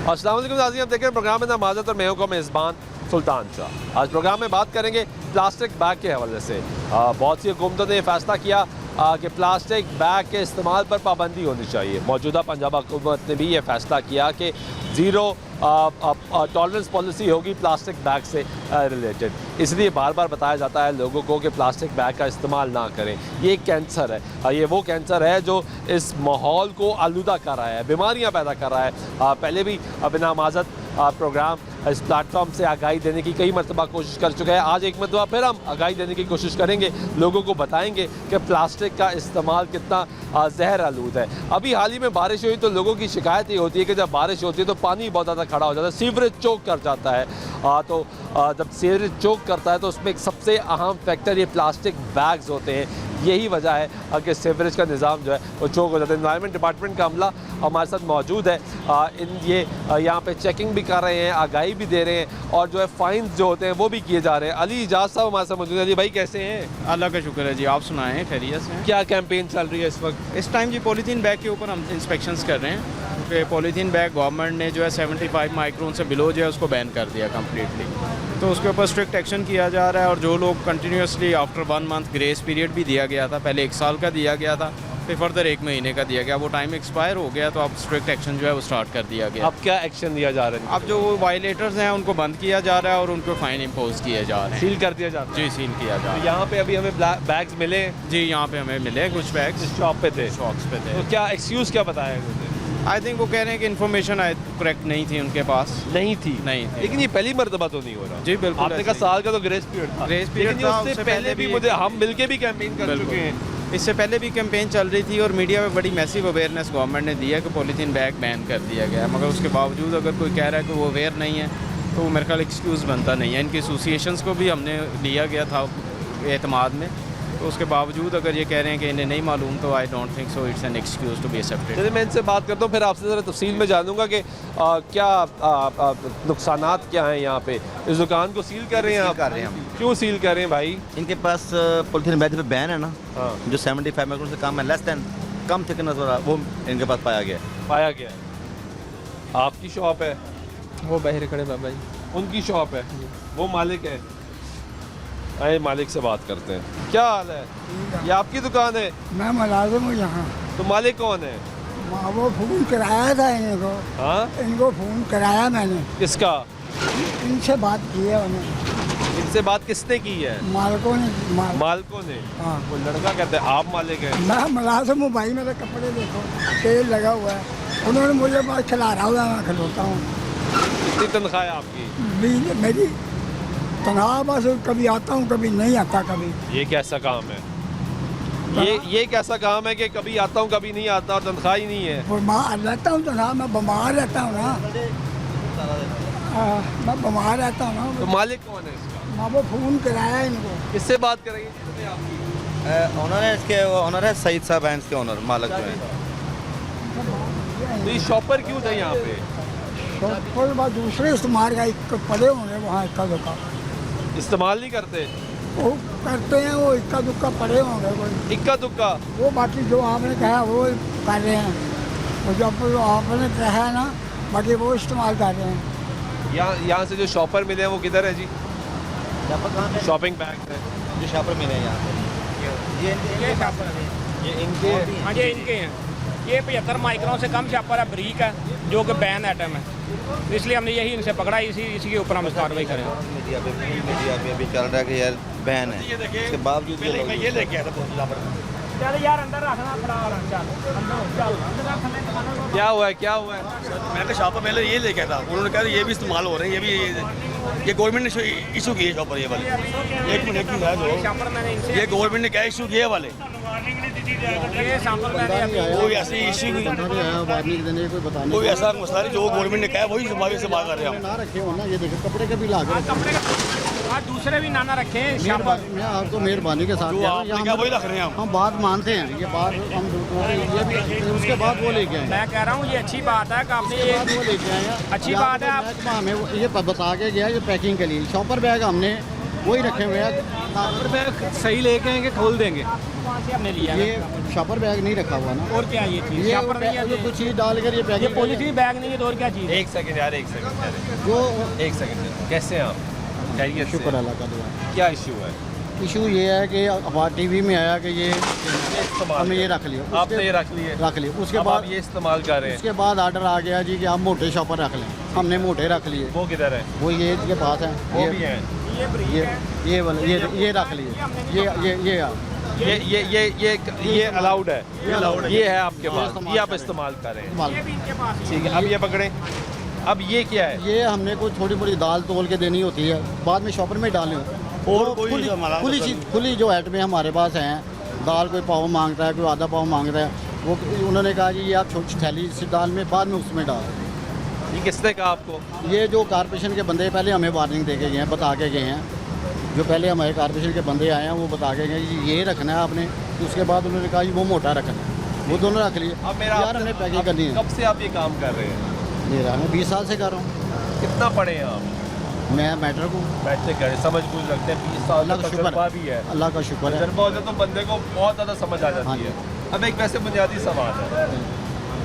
अस्सलाम वालेकुम नाज़रीन, आप देख रहे हैं प्रोग्राम में नमाज़त और मैं हूं मेज़बान सुल्तान शाह। आज प्रोग्राम में बात करेंगे प्लास्टिक बैग के हवाले से। बहुत सी हुकूमतों ने फैसला किया कि प्लास्टिक बैग के इस्तेमाल पर पाबंदी होनी चाहिए। मौजूदा पंजाब हुकूमत ने भी ये फैसला किया कि ज़ीरो टॉलरेंस पॉलिसी होगी प्लास्टिक बैग से रिलेटेड। इसलिए बार बार बताया जाता है लोगों को कि प्लास्टिक बैग का इस्तेमाल ना करें। ये कैंसर है, ये वो कैंसर है जो इस माहौल को आलूदा कर रहा है, बीमारियां पैदा कर रहा है। पहले भी बिनामाज़त प्रोग्राम इस प्लेटफॉर्म से आगाही देने की कई मरतबा कोशिश कर चुके हैं। आज एक मरतबा फिर हम आगाही देने की कोशिश करेंगे, लोगों को बताएंगे कि प्लास्टिक का इस्तेमाल कितना जहर आलूद है। अभी हाल ही में बारिश हुई तो लोगों की शिकायत ये होती है कि जब बारिश होती है तो पानी बहुत ज़्यादा खड़ा हो जाता है, सीवरेज चोक कर जाता है। तो जब सीवरेज चोक करता है तो उसमें एक सबसे अहम फैक्टर ये प्लास्टिक बैग्स होते हैं। यही वजह है कि सीवरेज का निज़ाम जो है वो चोक हो जाता है। एनवायरनमेंट डिपार्टमेंट का अमला हमारे साथ मौजूद है। ये यहाँ पे चेकिंग भी कर रहे हैं, आगाही भी दे रहे हैं और जो है फाइन्स जो होते हैं वो भी किए जा रहे हैं। अली इजाज़ साहब हमारे साथ मौजूद है। अली भाई कैसे हैं? अल्लाह का शुक्र है जी, आप सुनाएं खैरियत से हैं? क्या कैंपेन चल रही है इस वक्त? इस टाइम जी पॉलीथीन बैग के ऊपर हम इंस्पेक्शंस कर रहे हैं क्योंकि पॉलीथीन बैग गवर्नमेंट ने जो है 75 माइक्रोन से बिलो जो है उसको बैन कर दिया कम्प्लीटली। तो उसके ऊपर स्ट्रिक्ट एक्शन किया जा रहा है और जो लोग continuously after 1 month grace period भी दिया गया था, पहले 1 साल का दिया गया था, फिर फर्दर 1 महीने का दिया गया, वो टाइम एक्सपायर हो गया तो अब स्ट्रिक्ट एक्शन जो है वो स्टार्ट कर दिया गया। अब क्या एक्शन लिया जा रहा है? अब जो वायलेटर्स हैं उनको बंद किया जा रहा है और उनको फ़ाइन इम्पोज किए जा रहे हैं। सील कर दिया जाता है? जी, सील किया जा रहा है। यहाँ पे अभी हमें बैग्स मिले? जी, यहाँ पे हमें मिले कुछ बैग्स, शॉप पे थे, शॉप्स पे थे। तो क्या एक्सक्यूज़ क्या बताया मुझे? आई थिंक वो कह रहे हैं कि इन्फॉर्मेशन करेक्ट नहीं थी उनके पास। नहीं थी? लेकिन ये पहली मरतबा तो नहीं हो रहा। जी बिल्कुल, आपने कहा साल का तो ग्रेस पीरियड था। ग्रेस पीरियड था, उससे पहले भी मुझे हम मिलके भी कैंपेन कर चुके हैं। इससे पहले भी कैंपेन चल रही थी और मीडिया में बड़ी मैसिव अवेयरनेस गवर्नमेंट ने दी है कि पॉलीथीन बैग बैन कर दिया गया है, मगर उसके बावजूद अगर कोई कह रहा है कि वो अवेयर नहीं है तो वो मेरे ख्याल एक्सक्यूज़ बनता नहीं है। इनकी एसोसिएशंस को भी हमने लिया गया था एतमाद में, तो उसके बावजूद अगर ये कह रहे हैं कि इन्हें नहीं मालूम तो I don't think so it's an excuse to be accepted. चलिए मैं इनसे बात करता हूँ, फिर आपसे ज़रा तफसील में जानूंगा कि क्या नुकसानात क्या हैं यहाँ पे। इस दुकान को सील कर रहे हैं आप? कर रहे हैं हम। क्यों सील कर रहे हैं भाई? इनके पास पॉलीथीन बैग पे बैन है ना, हाँ। जो 75 माइक्रोन से कम है, लेस दैन कम थिकनेस वाला, वो इनके पास पाया गया। पाया गया है। आपकी शॉप है? वो बाहर खड़े बाबा जी। उनकी शॉप है, वो मालिक है। आए मालिक से बात करते हैं। क्या हाल है? ये आपकी दुकान है? मैं मुलाजिम हूँ यहाँ। तो मालिक कौन है? वो फ़ोन कराया था इनको। हाँ? इनको फ़ोन कराया मैंने। किसका? इनसे बात की है उन्हें। इनसे बात किसने की है? मालिकों ने। मालिकों ने? हाँ। वो लड़का कहते हैं आप मालिक हैं? मैं मुलाजिम हूँ भाई, मेरे कपड़े देखो, तेल लगा हुआ है। उन्होंने मुझे बात खिला रहा हुआ, मैं खिलौता हूँ। कितनी तनख्वाह है आपकी? मेरी तनख्वाह बस कभी आता हूँ कभी नहीं आता कभी। ये कैसा काम है? ये कैसा काम है कि कभी आता हूँ कभी नहीं आता और तनख्वाह ही नहीं है? बीमार रहता हूँ तो ना, मैं बीमार रहता हूँ ना, मैं बीमार रहता हूँ ना। तो मालिक कौन है इसका? मैं वो फ़ोन कराया इनको। किससे बात करेंगे आपकी? ऑनर है इसके, ऑनर है सईद साहब हैं इसके ऑनर, मालिक जो हैं। तो ये शॉपर क्यों थे यहाँ पे? शॉपर बाद दूसरे इस्तेमाल का पड़े होंगे वहाँ, इक्का दुक्का इस्तेमाल नहीं करते? वो करते हैं, वो इक्का दुक्का पड़े होंगे कोई। इक्का दुक्का? वो बाकी जो आपने कहा वो कर रहे हैं, वो जो आपने कहा है ना, बाकी वो इस्तेमाल कर रहे हैं। यहाँ से जो शॉपर मिले हैं वो किधर है जी? शॉपिंग बैग है जो शॉपर मिले हैं यहाँ पे, ये शॉपर है, ये इनके? हाँ जी, इनके हैं। ये 75 माइक्रोन से कम शॉपर है, ब्रीक है, जो कि बैन आइटम है, इसलिए हमने यही इनसे पकड़ा, इसी के ऊपर हम कार्रवाई करें। मीडिया पे भी चल रहा है कि यार बैन है, इसके बावजूद ये लेके आया था। चल यार अंदर रखना पड़ा। क्या हुआ है? क्या हुआ है? मैं तो शॉपर पहले ये लेके आया था, उन्होंने कहा ये भी इस्तेमाल हो रहे हैं, ये गवर्नमेंट ने इशू किए शॉपर ये वाले। एक मिनट है जो ये गवर्नमेंट ने क्या इशू किए वाले, कोई ऐसी इशू कोई ऐसा मसला नहीं, जो गवर्नमेंट ने कहा वही हमारे से बात कर रहे हैं। ना रखे हो ना, ये देखो कपड़े के भी लागे और दूसरे भी नाना रखे हैं शॉपर। मैं आपको मेहरबानी के साथ जो आपने कहा वही रख रहे हैं हम बात मानते हैं, ये बात हम ये भी उसके बाद वो लेके आए। मैं कह रहा हूँ ये अच्छी बात है कि आपने ये वो लेके आए हैं, अच्छी बात है। हमें ये बता के गया ये पैकिंग के लिए शॉपर बैग हमने वही रखे हुए हैं। शॉपर बैग सही लेके आएंगे, खोल देंगे। वहाँ से हमने लिया ये शॉपर बैग नहीं रखा हुआ ना, और क्या ये चीज़ ये शॉपर नहीं है, कुछ चीज़ डालकर ये ये पैकेट पॉलीथीन बैग नहीं है तो और क्या चीज़ है? एक सेकंड यार, एक सेकंड, जो एक सेकंड। कैसे हैं आप? खैरियत से? शुक्र अल्लाह का दुआ। क्या इशू है? इशू ये है कि अखबार टीवी में आया कि ये हमने ये रख लिया, आपने ये रख लिए, रख लिया। उसके अब बाद आप ये इस्तेमाल कर रहे हैं। उसके बाद ऑर्डर आ गया जी कि आप मोटे शॉपर रख लें। हमने मोटे रख लिए, वो किधर है? वो ये इसके पास है, वो भी हैं। ये वाला ये रख लिए, ये अलाउड है, ये है आपके पास, ये आप इस्तेमाल कर रहे हैं। ये भी इनके पास ही है। ठीक है, अब ये पकड़े। अब ये क्या है? ये हमने को थोड़ी मोड़ी दाल तोल के देनी होती है, बाद में शॉपर में डालनी होती है। और कोई हमारा खुली चीज़, खुली जो आइटमें हमारे पास हैं, दाल कोई पाव मांगता है, कोई आधा पाव मांगता है, वो उन्होंने कहा जी ये आप छोटी थैली से दाल में बाद में उसमें डाल। ये किसने कहा आपको? ये जो कारपोरेशन के बंदे पहले हमें वार्निंग दे के गए हैं, बता के गए हैं। जो पहले हमारे कारपोरेशन के बंदे आए हैं वो बता के गए जी ये रखना है आपने। तो उसके बाद उन्होंने कहा जी वो मोटा रखना है, वो दोनों रख लिए। अब मेरा यार हमने पैकिंग करनी है। कब से आप ये काम कर रहे हैं? मेरा मैं 20 साल से कर रहा हूँ। कितना पढ़े हैं आप? मैं मैटर को बैठते करें, समझ बूझ रखते हैं, 20 साल अल्लाह का का शुक्र तजुर्बा भी है। अल्लाह का शुक्र है। तजुर्बा होता तो बंदे को बहुत ज़्यादा समझ आ हाँ जाती जी। है। अब एक वैसे बुनियादी सवाल है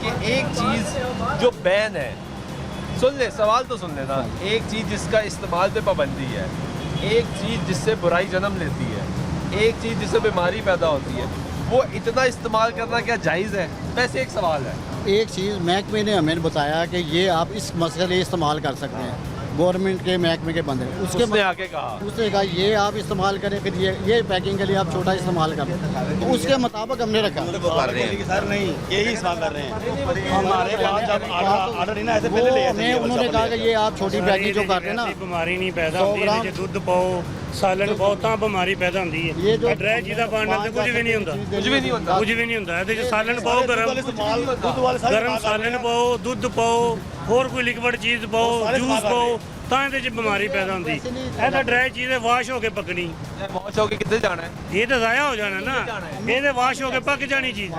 कि एक चीज़ जो बैन है, सुन ले सवाल तो सुन लेना, एक चीज़ जिसका इस्तेमाल पे पाबंदी है, एक चीज़ जिससे बुराई जन्म लेती है, एक चीज़ जिससे बीमारी पैदा होती है, वो इतना इस्तेमाल करना क्या जायज़ है? वैसे एक सवाल है। एक चीज़ महकमे ने हमें बताया कि ये आप इस मसले इस्तेमाल कर सकते हैं, गवर्नमेंट के महकमे के बंदे। उसने आके कहा, उसने कहा ये आप इस्तेमाल करें, फिर ये पैकिंग के लिए आप छोटा इस्तेमाल करें, तो उसके मुताबिक हमने रखा। सर नहीं, यही इस्तेमाल कर रहे हैं हमारे पास। जब ऑर्डर नहीं ना ऐसे पहले ले आते हैं। उन्होंने कहा कि ये आप छोटी पैकिंग जो कर रहे हैं ना, ਬਿਮਾਰੀ ਨਹੀਂ ਪੈਦਾ 100 ਹੁੰਦੀ, ਗ੍ਰਾਮ ਜੇ ਦੁੱਧ ਪਾਓ ਸਾਲਣ ਪਾਓ ਤਾਂ ਬਿਮਾਰੀ ਪੈਦਾ ਹੁੰਦੀ ਹੈ। ये जो ਐਡਰੈਸ ਜਿਹਦਾ ਪਾਉਣ ਨਾਲ ਤੇ ਕੁਝ ਵੀ ਨਹੀਂ ਹੁੰਦਾ, कुछ भी नहीं होता। ਕੁਝ ਵੀ ਨਹੀਂ ਹੁੰਦਾ। ਇਹਦੇ 'ਚ ਸਾਲਣ ਪਾਓ, इस्तेमाल दूध वाले सारे ਗਰਮ ਸਾਲਣ ਪਾਓ, ਦੁੱਧ ਪਾਓ, ਹੋਰ ਕੋਈ ਲਿਕਵਿਡ ਚੀਜ਼ ਪਾਓ, ਜੂਸ ਪਾਓ, ਤਾਂ ਇਹਦੇ 'ਚ ਬਿਮਾਰੀ ਪੈਦਾ ਹੁੰਦੀ। ਇਹ ਤਾਂ ਡਰਾਈ ਚੀਜ਼ ਹੈ, ਵਾਸ਼ ਹੋ ਕੇ ਪੱਕਣੀ। वॉश होके कितने जाना है? ਇਹ ਤਾਂ ਜ਼ਾਇਆ ਹੋ ਜਾਣਾ ਨਾ, ਇਹ ਤੇ ਵਾਸ਼ ਹੋ ਕੇ ਪੱਕ ਜਾਣੀ ਚੀਜ਼,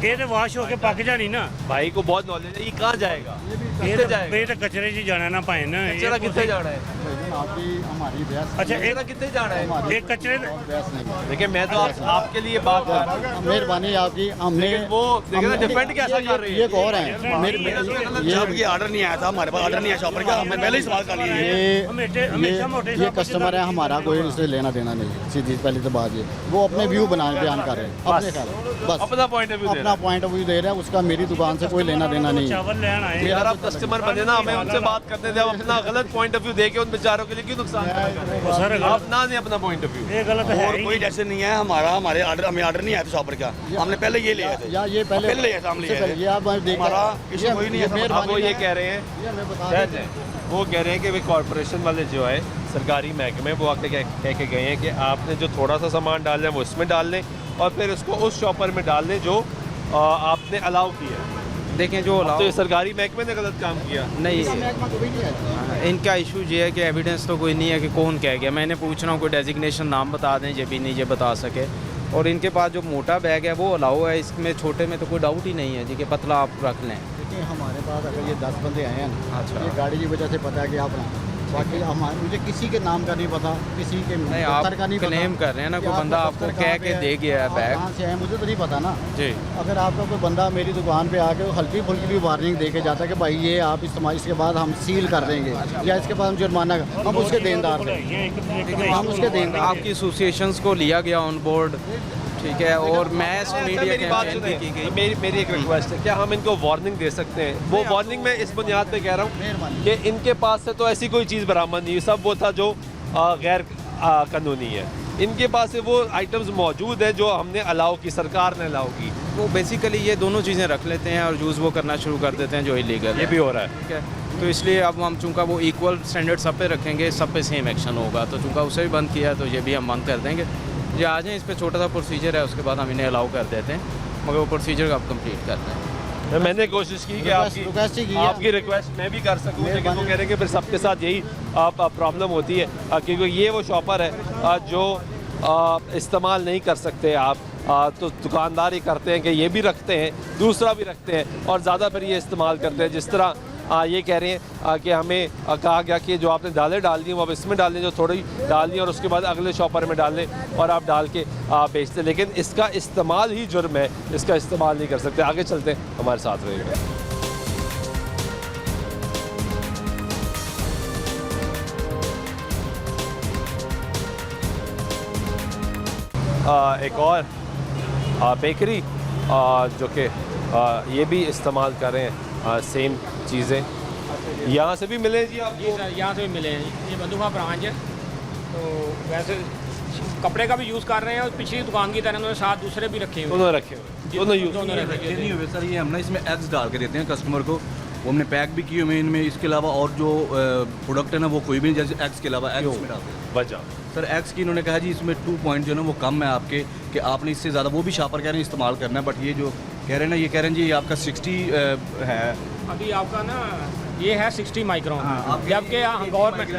ਇਹ ਤੇ ਵਾਸ਼ ਹੋ ਕੇ ਪੱਕ ਜਾਣੀ ਨਾ। भाई को बहुत नॉलेज है, ये कहाँ जाएगा? ਇਹ कितने ਤਾਂ जाएगा? ਇਹ ਤਾਂ कचरे 'ਚ जाना ना पाए ना। ये कचरा कितने जाना है? आपकी हमारी बहस अच्छा कचरा कितने जाना है? ਇਹ कचरे बहस नहीं। देखिए मैं तो आपके लिए बात कर रहा हूँ, मेहरबानी आपकी, हमने लेकिन वो देखिए ना डिपेंड कैसा कर रही ये है। गौर है मेरे जब ये ऑर्डर नहीं आया था, हमारे पास ऑर्डर नहीं आया शॉपर का, हमने पहले ही इस्तेमाल कर लिया। हमेशा मोटे ये कस्टमर है हमारा, कोई इससे लेना देना नहीं। सीधी पहली तो बात ये, वो अपने व्यू बयान कर रहे हैं, अपने ख्याल बस अपना पॉइंट ऑफ व्यू अपना पॉइंट ऑफ व्यू दे रहे हैं, उसका मेरी दुकान से कोई लेना देना नहीं है। चावल लेन आए यार आप कस्टमर बने ना, हमें उनसे बात करते थे, अब अपना गलत पॉइंट ऑफ व्यू देके उन बेचारों के लिए क्यों नुकसान सर आप ना नहीं अपना पॉइंट ऑफ व्यू। ये गलत है और ही कोई जैसे नहीं है हमारा, हमारे ऑर्डर हमें ऑर्डर नहीं आया था शॉपर का, हमने पहले ये लिया था। या ये पहले ले आया था, हम ले इससे आए पहले ये आप देख हमारा इशू कोई नहीं है। अब वो ये कह रहे हैं, ये हमें बता सहज दें। है, वो कह रहे हैं कि वे कॉरपोरेशन वाले जो है सरकारी महकमे, वो आके कह के गए हैं कि आपने जो थोड़ा सा सामान डालना है वो इसमें डाल लें और फिर उसको उस शॉपर में डाल दें जो आपने अलाउ किया। देखें जो तो ये सरकारी महकमे ने गलत काम किया। नहीं, महकमा कभी नहीं है। इनका इशू ये है कि एविडेंस तो कोई नहीं है कि कौन कह गया। मैंने पूछ रहा हूँ कोई डेजिग्नेशन नाम बता दें, ये भी नहीं ये बता सके। और इनके पास जो मोटा बैग है वो अलाउ है, इसमें छोटे में तो कोई डाउट ही नहीं है जी कि पतला आप रख लें। देखिए हमारे पास अगर ये 10 बंदे आए हैं ना, अच्छा। ये गाड़ी की वजह से पता है कि आप बाकी हमारे मुझे किसी के नाम का नहीं पता, किसी के नहीं, आप दफ्तर का नहीं पता क्लेम कर रहे हैं ना, कि कोई बंदा आपका आपको दफ्तर कह कहाँ के पे दे गया है आप बैग। कहाँ से है मुझे तो नहीं पता ना जी। अगर आपका कोई बंदा मेरी दुकान पे आके हल्की फुल्की भी वार्निंग दे के जाता है कि भाई ये आप इस्तेमाल, इसके बाद हम सील कर देंगे या इसके बाद हम जुर्माना, हम उसके देनदार थे, हम उसके देनदार। आपकी एसोसिएशंस को लिया गया ऑन बोर्ड, ठीक है, और मैस मीडिया मेरी बात कैंपेन भी की सुने, गई। मेरी एक रिक्वेस्ट है, क्या हम इनको वार्निंग दे सकते हैं? वो वार्निंग मैं इस बुनियाद पे कह रहा हूँ मेहरबानी। कि इनके पास से तो ऐसी कोई चीज़ बरामद नहीं हुई, सब वो था जो गैर कानूनी है। इनके पास से वो आइटम्स मौजूद है जो हमने अलाउ की, सरकार ने अलाउ की। वो बेसिकली ये दोनों चीज़ें रख लेते हैं और यूज़ वो करना शुरू कर देते हैं जो इलीगल ये भी हो रहा है। ठीक है। तो इसलिए अब हम चूँकि वो इक्वल स्टैंडर्ड सब पे रखेंगे, सब पे सेम एक्शन होगा, तो चूँकि उसे भी बंद किया तो ये भी हम बंद कर देंगे। ये आ जाएँ, इस पर छोटा सा प्रोसीजर है, उसके बाद हम इन्हें अलाउ कर देते हैं, मगर वो प्रोसीजर अब कंप्लीट करते हैं। मैंने कोशिश की कि रिक्वेस्ट ही की है। आपकी रिक्वेस्ट मैं भी कर सकूं, लेकिन वो कह रहे हैं कि फिर सबके साथ यही प्रॉब्लम होती है, क्योंकि ये वो शॉपर है जो इस्तेमाल नहीं कर सकते आप, तो दुकानदार ही करते हैं कि ये भी रखते हैं, दूसरा भी रखते हैं और ज़्यादा फिर ये इस्तेमाल करते हैं। जिस तरह ये कह रहे हैं कि हमें कहा गया कि जो आपने दालें डाल दी वो आप इसमें डाल दें, जो थोड़ी डाल दी और उसके बाद अगले शॉपर में डाल दें और आप डाल के बेचते हैं। लेकिन इसका इस्तेमाल ही जुर्म है, इसका इस्तेमाल नहीं कर सकते। आगे चलते हैं, हमारे साथ रहिएगा। एक और बेकरी जो कि ये भी इस्तेमाल कर रहे हैं सेम चीज़ें। यहाँ से भी मिले जी आपको? जी सर, यहाँ से भी मिले हैं। ये बंदूका ब्रांच है, तो वैसे कपड़े का भी यूज़ कर रहे हैं और पिछली दुकान की तरह उन्होंने साथ दूसरे भी रखे हुए दोनों रखे हुए, दोनों यूज़ रखे नहीं हुए सर, ये हम ना इसमें एग्स डाल के देते हैं कस्टमर को, वो हमने पैक भी किए हुए हैं इनमें। इसके अलावा और जो प्रोडक्ट है ना वो कोई भी नहीं, जैसे एग्स के अलावा एग्स में डालते हैं। वजह सर एग्स की इन्होंने कहा जी इसमें 2 पॉइंट जो है ना वो कम है आपके, कि आपने इससे ज़्यादा, वो भी शॉपर कह रहे हैं इस्तेमाल करना है, बट ये जो कह रहे हैं ना, ये कह रहे हैं जी ये आपका 60 है। अभी आपका ना ये है 60 माइक्रोन, जबकि गवर्नमेंट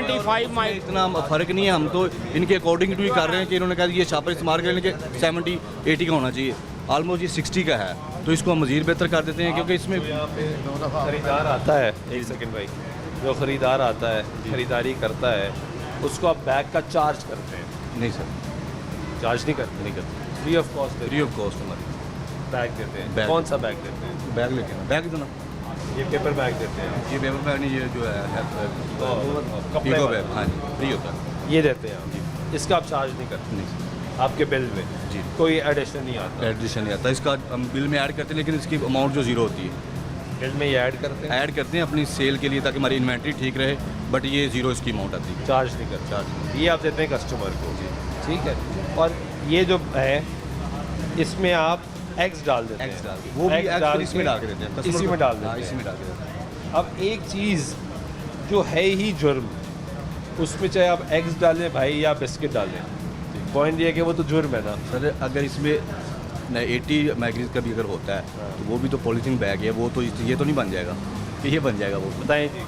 75 माइक्रोन। इतना फ़र्क नहीं है, हम तो इनके अकॉर्डिंग टू ही कर रहे हैं कि इन्होंने कहा ये शॉपर इस्तेमाल करने के 70-80 का होना चाहिए, ऑलमोस्ट ये 60 का है, तो इसको हम मज़ीद बेहतर कर देते हैं क्योंकि इसमें ख़रीदार आता है। एक सेकंड भाई, जो ख़रीदार आता है ख़रीदारी करता है उसको आप बैग का चार्ज करते हैं? नहीं सर, चार्ज नहीं करते, free of cost, free of cost हमारी बैग देते हैं। बैग। कौन सा बैग देते हैं? बैग लेके आना, बैग देना, ये पेपर बैग देते हैं, ये पेपर बैग नहीं, ये जो है कपड़े ईको वाला। बैग, हाँ जी फ्री होता है। ये देते हैं आप, इसका आप चार्ज नहीं करते? नहीं आपके बिल में जी कोई एडिशन नहीं आता? एडिशन नहीं आता, इसका हम बिल में ऐड करते हैं, लेकिन इसकी अमाउंट जो ज़ीरो होती है, बिल में ये ऐड करते हैं? ऐड करते हैं अपनी सेल के लिए ताकि हमारी इन्वेंट्री ठीक रहे, बट ये ज़ीरो इसकी अमाउंट आती है। चार्ज नहीं करते? चार्ज ये आप देते हैं कस्टमर को जी, ठीक है। और ये जो है इसमें आप एग्स डाल देते हैं? एग्स डाल के, वो भी Eggs एग्स इसमें डाल के देते हैं, इसी में डाल देते हाँ, हैं? इसी में डाल के देते हैं। अब एक चीज़ जो है ही जुर्म, उसमें चाहे आप एग्स डालें भाई या बिस्किट डालें, पॉइंट ये है कि वो तो जुर्म है ना सर। अगर इसमें 80 मैगजीन का भी अगर होता है तो वो भी तो पॉलीथीन बैग है, वो तो ये तो नहीं बन जाएगा कि ये बन जाएगा वो। बताएं जी।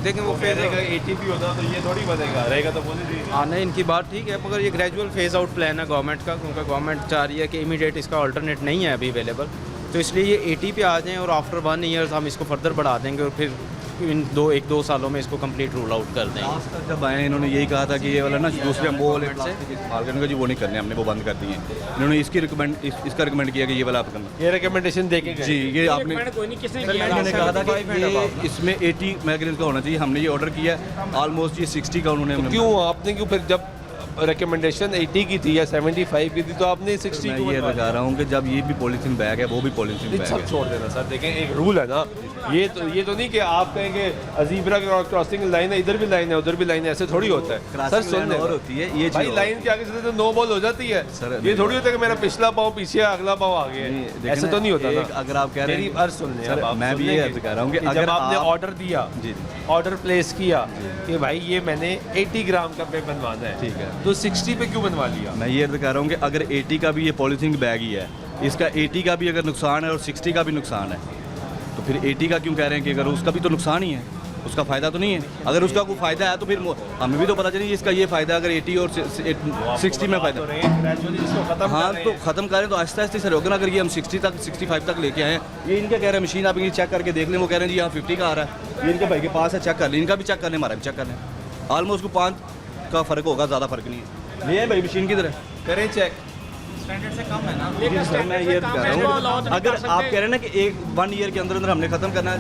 देखें वो फिर 80 भी होता तो ये थोड़ी बनेगा, रहेगा तो बोले जी। हाँ नहीं, इनकी बात ठीक है, मगर ये ग्रेजुअल फेज़ आउट प्लान है गवर्नमेंट का, क्योंकि गवर्नमेंट चाह रही है कि इमीडिएट इसका अल्टरनेट नहीं है अभी अवेलेबल, तो इसलिए ये 80 पे आ जाएँ और आफ्टर 1 ईयर हम इसको फर्दर बढ़ा देंगे और फिर इन 1-2 सालों में इसको कंप्लीट रूल आउट कर देंगे। लास्ट तक जब आए इन्होंने यही कहा था कि ये वाला ना दूसरे हम वो वाले प्लास्टिक इस्तेमाल करने का जी वो नहीं करने, हमने वो बंद कर दिए हैं। इन्होंने इसका रिकमेंड किया कि ये वाला आप करना। ये रिकमेंडेशन देके गए? जी ये आपने कोई नहीं, किसने सर किया? मैंने कहा था कि ये इसमें 80 मैगजीन का होना चाहिए, हमने ये ऑर्डर किया, ऑलमोस्ट ये 60 का उन्होंने हमें- क्यों आपने क्यों फिर जब रिकमेंडेशन 80 की थी या 75 की थी तो आपने 60 मैं क्यों ये बनवा बता रहा हूँ कि जब ये भी पॉलीथीन बैग है वो भी पॉलीथीन दिया? बैग सब है। छोड़ देना सर, देखें एक रूल है ना, ये तो नहीं कि आप कहेंगे अजीबरा क्रॉसिंग लाइन है, इधर भी लाइन है उधर भी लाइन है, ऐसे थोड़ी होता है सर। Crossing सुन line और होती है, ये भाई चीज़ लाइन के आगे से तो नो बॉल हो जाती है सर, ये थोड़ी होता है कि मेरा पिछला पाँव पीछे अगला पाँव आगे नहीं, है, देखिए ऐसे ना, तो नहीं होता एक ना। अगर आप कह रहे हैं मेरी अर्ज सुन लें सर, अब आप मैं सुन भी ये लें अर्ज कर रहा हूँ कि जब अगर आपने आप- ऑर्डर दिया, जी ऑर्डर प्लेस किया कि भाई ये मैंने 80 ग्राम का पे बनवाना है, ठीक है, तो 60 पे क्यों बनवा लिया? मैं ये अर्ज कर रहा हूँ कि अगर 80 का भी ये पॉलीथीन बैग ही है, इसका 80 का भी अगर नुकसान है और 60 का भी नुकसान है, तो फिर 80 का क्यों कह रहे हैं कि अगर उसका भी तो नुकसान ही है, उसका फ़ायदा तो नहीं है। अगर उसका कोई फ़ायदा है तो फिर हमें भी तो पता चलिए इसका ये फ़ायदा अगर 80 और 60 में फ़ायदा। हाँ तो ख़त्म करें तो आहिस्ता आहिस्ता सर होगा ना। अगर ये हम 60 तक 65 तक लेके आए हैं, ये इनके कह रहे हैं मशीन आप इनकी चेक करके देख लें, वो कह रहे हैं जी यहाँ 50 का आ रहा है, ये इनके भाई के पास है, चेक कर लें, इनका भी चेक कर लें, हमारा भी चेक कर लें, ऑलमोस्ट को 5 का फ़र्क होगा, ज़्यादा फ़र्क नहीं है। ले भाई मशीन की तरह करें चेक, लेकिन सर मैं ये कह रहा इसको allow हूँ तो नहीं अगर कर आप सकते। कह रहे हैं ना कि 1 ईयर के अंदर अंदर हमने ख़त्म करना है,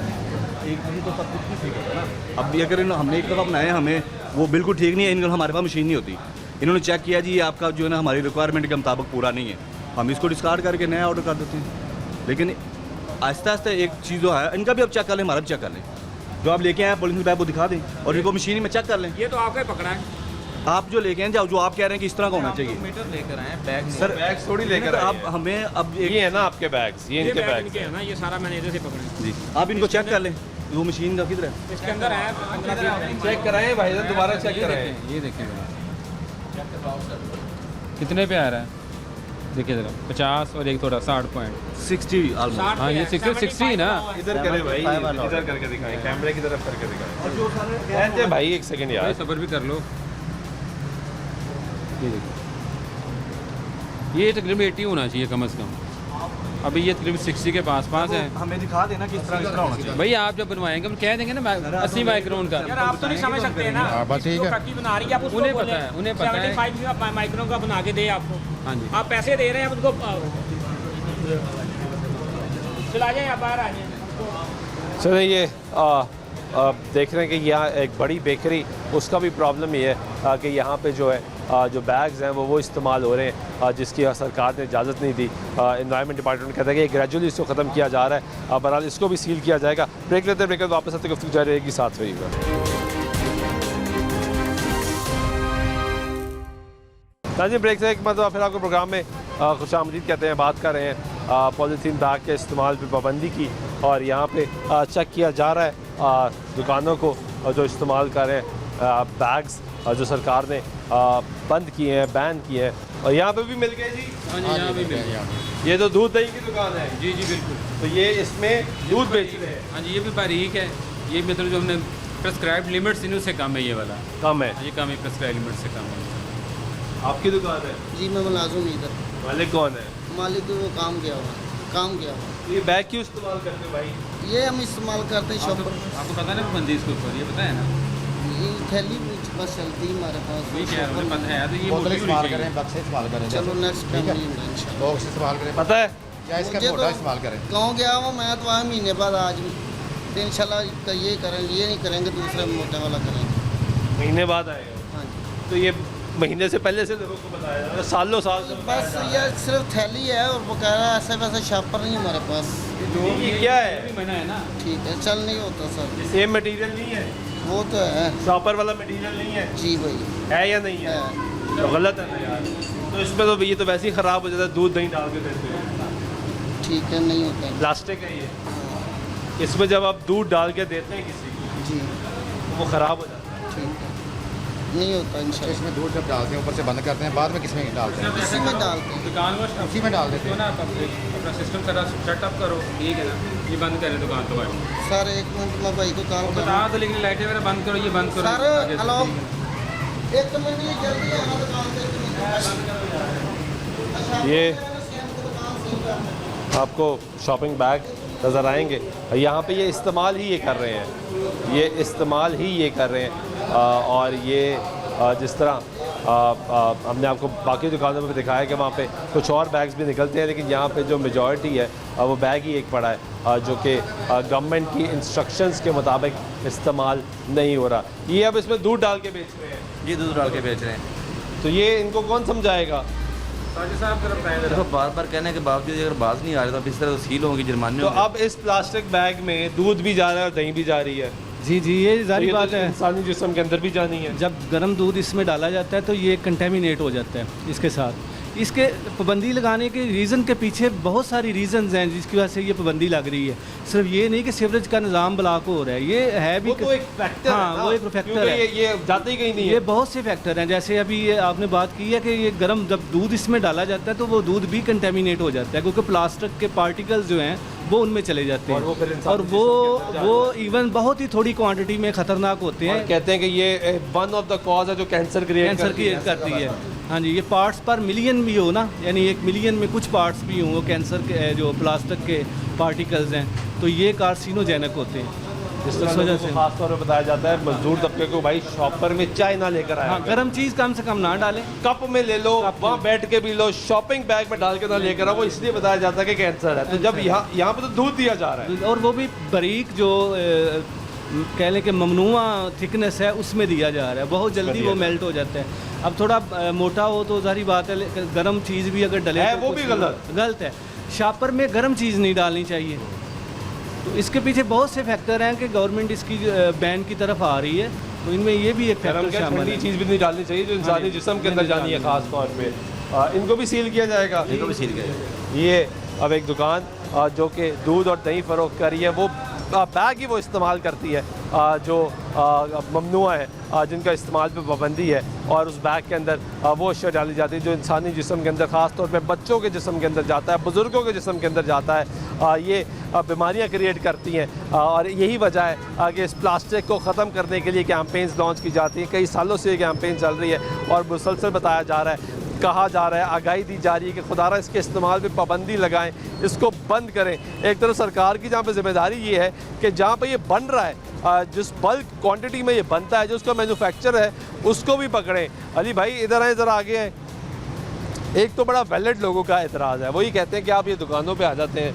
एक दिन तो सब कुछ नहीं ठीक होगा ना। अब भी अगर हमने एक दफ़ा बनाया, हमें वो बिल्कुल ठीक नहीं है, इनका हमारे पास मशीन नहीं होती, इन्होंने चेक किया जी ये आपका जो है ना हमारी रिक्वायरमेंट के मुताबिक पूरा नहीं है, हम इसको डिस्कार्ड करके नया ऑर्डर कर देते हैं। लेकिन आहिस्ता आहिस्ता एक चीज़ जो है इनका भी अब चेक कर लें, हमारा भी चेक कर लें, जो आप लेके आए पॉलीथीन बैग वो दिखा दें और इनको मशीन में चेक कर लें। ये तो आपका ही पकड़ा है। आप जो लेके आए जो आप कह रहे हैं कि इस तरह का होना चाहिए मीटर लेकर आए बैग सर, बैग्स थोड़ी लेकर आए आप हैं। हमें अब एक ये है ना आपके बैग्स, ये इनके बैग बैग्स इनके है ना, ये सारा मैंने इधर से पकड़े। जी आप इनको चेक कर लें, वो मशीन का किधर है? इसके अंदर है 15-20 चेक कराएं भाई, दोबारा चेक कराएं। ये देखें कितने पे आ रहा है, देखिए ज़रा 50 और एक थोड़ा 60 पॉइंट 60 ऑलमोस्ट। हाँ ये 60 ना, इधर करें भाई, इधर करके दिखाएं, कैमरे की तरफ करके दिखाएं। कहते हैं भाई एक सेकंड यार, सब्र भी कर लो। ये देखो ये तकरीबन 80 होना चाहिए कम से कम। अभी ये तकरीबन 60 के पास है। हमें दिखा देना किस तरह होना चाहिए। भाई आप जब बनवाएंगे हम कह देंगे ना 80 माइक्रोन का। यार आप तो नहीं समझ सकते हैं ना, बस ठीक है। फैक्ट्री बना रही है, आप उसको उन्हें बोले पता है, उन्हें पता है। 75 माइक्रोन का बना के दे आपको। हाँ जी। आप पैसे दे रहे हैं, आप उनको चला जाए, आप बाहर आ जाए। चलिए ये देख रहे हैं कि यहाँ एक बड़ी बेकरी, उसका भी प्रॉब्लम ये है कि यहाँ पे जो है जो बैग्स हैं वो इस्तेमाल हो रहे हैं जिसकी सरकार ने इजाज़त नहीं दी। एनवायरनमेंट डिपार्टमेंट कहता है कि ग्रेजुअली इसको ख़त्म किया जा रहा है। बहरहाल इसको भी सील किया जाएगा। ब्रेक लेते हैं, ब्रेक वापस आते गुफ्तगू जारी रहेगी, साथ रहिएगा। हाँ जी, ब्रेक से एक मतलब फिर आपको प्रोग्राम में खुशामदीद कहते हैं। बात कर रहे हैं पॉलीथीन बैग के इस्तेमाल पर पाबंदी की, और यहाँ पे चेक किया जा रहा है दुकानों को जो इस्तेमाल कर रहे हैं बैग्स जो सरकार ने बंद किए हैं, बैन किए हैं। और यहाँ पे भी मिल गए जी। हाँ जी, यहाँ भी मिल गया। ये तो दूध दही की दुकान है। जी जी बिल्कुल। तो ये इसमें दूध बेच रहे हैं। हाँ जी, ये भी बारीक है। ये मतलब जो हमने प्रेस्क्राइब लिमिट से उससे कम है, ये वाला कम है। ये कम है, प्रेस्क्राइब लिमिट से कम है। आपकी दुकान है? जी मैं मुलाजिम इधर। मालिक कौन है? मालिक वो काम गया हुआ। तो ये बैग क्यों इस्तेमाल करते हो भाई? ये हम इस्तेमाल करते हैं शॉप पर। आपको पता है ना बंदी इसके ऊपर, ये पता है ना? ये थैली बस चलती है हमारे पास। वही कह रहा हूँ, पता है तो ये बोतल मोटी इस्तेमाल होनी चाहिए। करें, बक्से इस्तेमाल करें। चलो नेक्स्ट टाइम नहीं होगा इंशाल्लाह। बॉक्स इस्तेमाल करें, पता है या इसका मोटा इस्तेमाल करें। गाँव गया हूँ मैं तो वहाँ महीने बाद आज भी, तो इंशाल्लाह ये करेंगे, ये नहीं करेंगे, दूसरा मोटा वाला करेंगे। महीने बाद आएगा? हाँ जी। तो ये महीने से पहले से लोगों को बताया जा रहा है, सालों साल से बताया बस जा रहा ये सिर्फ थैली है और वो कह रहा है ऐसे वैसे शॉपर नहीं हमारे पास। है। ये क्या है? ये भी मना है ना। ठीक है, चल नहीं होता सर। ये सेम मटेरियल नहीं है? वो तो है शॉपर वाला मटेरियल नहीं है? जी भाई, है या नहीं है? तो गलत है ना यार। तो इसमें तो ये तो वैसे ही ख़राब हो जाता है, दूध दही डाल के देते हैं। ठीक है, नहीं होता है। प्लास्टिक है ये। इसमें जब आप दूध डाल के देते हैं किसी को जी तो वो ख़राब हो जाता है। ठीक है, नहीं होता इंशाल्लाह। इसमें दूध जब डालते हैं ऊपर से बंद करते हैं, बाद में किसमें डालते हैं? इसी में डालते हैं। दुकान में उसी में डाल देते तो हैं। ना आप अपना सिस्टम सारा सेटअप करो, ठीक है ना? ये बंद करें दुकान तो भाई सर एक मिनट में भाई को कॉल बता तो, लेकिन लाइटें वगैरह बंद करो, ये बंद करो। सर आगे से। हेलो, एक मिनट ये जल्दी आना दुकान पे। ये आपको शॉपिंग बैग नज़र आएंगे। यहाँ पे ये इस्तेमाल ही ये कर रहे हैं, ये इस्तेमाल ही ये कर रहे हैं। और ये जिस तरह हमने आपको बाकी दुकानों में दिखाया कि वहाँ पे कुछ और बैग्स भी निकलते हैं, लेकिन यहाँ पे जो मेजॉरिटी है वो बैग ही एक पड़ा है जो कि गवर्नमेंट की इंस्ट्रक्शंस के मुताबिक इस्तेमाल नहीं हो रहा। ये अब इसमें दूध डाल के बेच रहे हैं। ये दूध डाल के बेच रहे हैं। तो ये इनको कौन समझाएगा? देखो बार बार कहने के बावजूद अगर बाज नहीं आ रही तो अब इस तरह सील होंगी, जुर्माने तो होंगे। अब इस प्लास्टिक बैग में दूध भी जा रहा है और दही भी जा रही है। जी जी, ये तो जारी ये बात तो है। इंसानी जिस्म के अंदर भी जानी है। जब गर्म दूध इसमें डाला जाता है तो ये कंटेमिनेट हो जाता है इसके साथ। इसके पाबंदी लगाने के रीज़न के पीछे बहुत सारी रीज़न्स हैं जिसकी वजह से ये पाबंदी लग रही है। सिर्फ ये नहीं कि सीवरेज का निज़ाम ब्लॉक हो रहा है, ये है भी वो तो एक फैक्टर हाँ, है ना, वो एक फैक्टर है। ये जाते ही कहीं नहीं ये है। बहुत से फैक्टर हैं। जैसे अभी ये आपने बात की है कि ये गर्म जब दूध इसमें डाला जाता है तो वो दूध भी कंटेमिनेट हो जाता है, क्योंकि प्लास्टिक के पार्टिकल्स जो हैं वो उनमें चले जाते हैं, और वो फिर इंसानी और जिस्म के अंदर वो इवन बहुत ही थोड़ी क्वांटिटी में ख़तरनाक होते और हैं। कहते हैं कि ये वन ऑफ द कॉज है जो कैंसर कैंसर क्रिएट करती है। हाँ जी, ये पार्ट्स पर मिलियन भी हो ना, यानी 1 मिलियन में कुछ पार्ट्स भी हों वो कैंसर के जो प्लास्टिक के पार्टिकल्स हैं, तो ये कार्सिनोजेनिक होते हैं। जिस वजह से खास तौर पर बताया जाता है मजदूर तबके को भाई शॉपर में चाय ना लेकर आए। हाँ, गर्म चीज़ कम से कम ना डालें, कप में ले लो, वहाँ बैठ के भी लो, शॉपिंग बैग में डाल के ना लेकर आओ। वो इसलिए बताया जाता है कि कैंसर है। तो जब यहाँ पे तो दूध दिया जा रहा है, और वो भी बारीक जो कह लें कि ममनुआ थिकनेस है उसमें दिया जा रहा है, बहुत जल्दी वो मेल्ट हो जाता है। अब थोड़ा मोटा हो तो सारी बात है, गर्म चीज़ भी अगर डले है तो वो भी गलत है। शॉपर में गर्म चीज़ नहीं डालनी चाहिए। तो इसके पीछे बहुत से फैक्टर हैं कि गवर्नमेंट इसकी बैन की तरफ आ रही है, तो इनमें ये भी एक फैक्टर शामिल ठंडी है। चीज़ भी नहीं डालनी चाहिए जो इंसानी जिस्म के अंदर जानी है खास तौर पे। इनको भी सील किया जाएगा। इनको भी सील किया जाएगा। ये अब एक दुकान जो कि दूध और दही फरोख्त कर रही है, वो बैग ही वो इस्तेमाल करती है जो ममनुआ है, जिनका इस्तेमाल पे पाबंदी है, और उस बैग के अंदर वो अशिया डाली जाती है जो इंसानी जिस्म के अंदर ख़ास तौर पे बच्चों के जिस्म के अंदर जाता है, बुज़ुर्गों के जिस्म के अंदर जाता है। ये बीमारियां क्रिएट करती हैं, और यही वजह है कि इस प्लास्टिक को ख़त्म करने के लिए कैंपेन्स लॉन्च की जाती हैं। कई सालों से ये कैंपेन चल रही है और मुसलसल बताया जा रहा है कहा जा रहा है, आगाही दी जा रही है कि खुदारा इसके इस्तेमाल पे पाबंदी लगाएं, इसको बंद करें। एक तरफ सरकार की जहाँ पे जिम्मेदारी ये है कि जहाँ पे ये बन रहा है, जिस बल्क क्वांटिटी में ये बनता है, जो उसका मैन्युफैक्चर है उसको भी पकड़ें। अली भाई इधर आए, ज़रा आगे हैं। एक तो बड़ा वैलिड लोगों का एतराज़ है, वही कहते हैं कि आप ये दुकानों पे आ जाते हैं,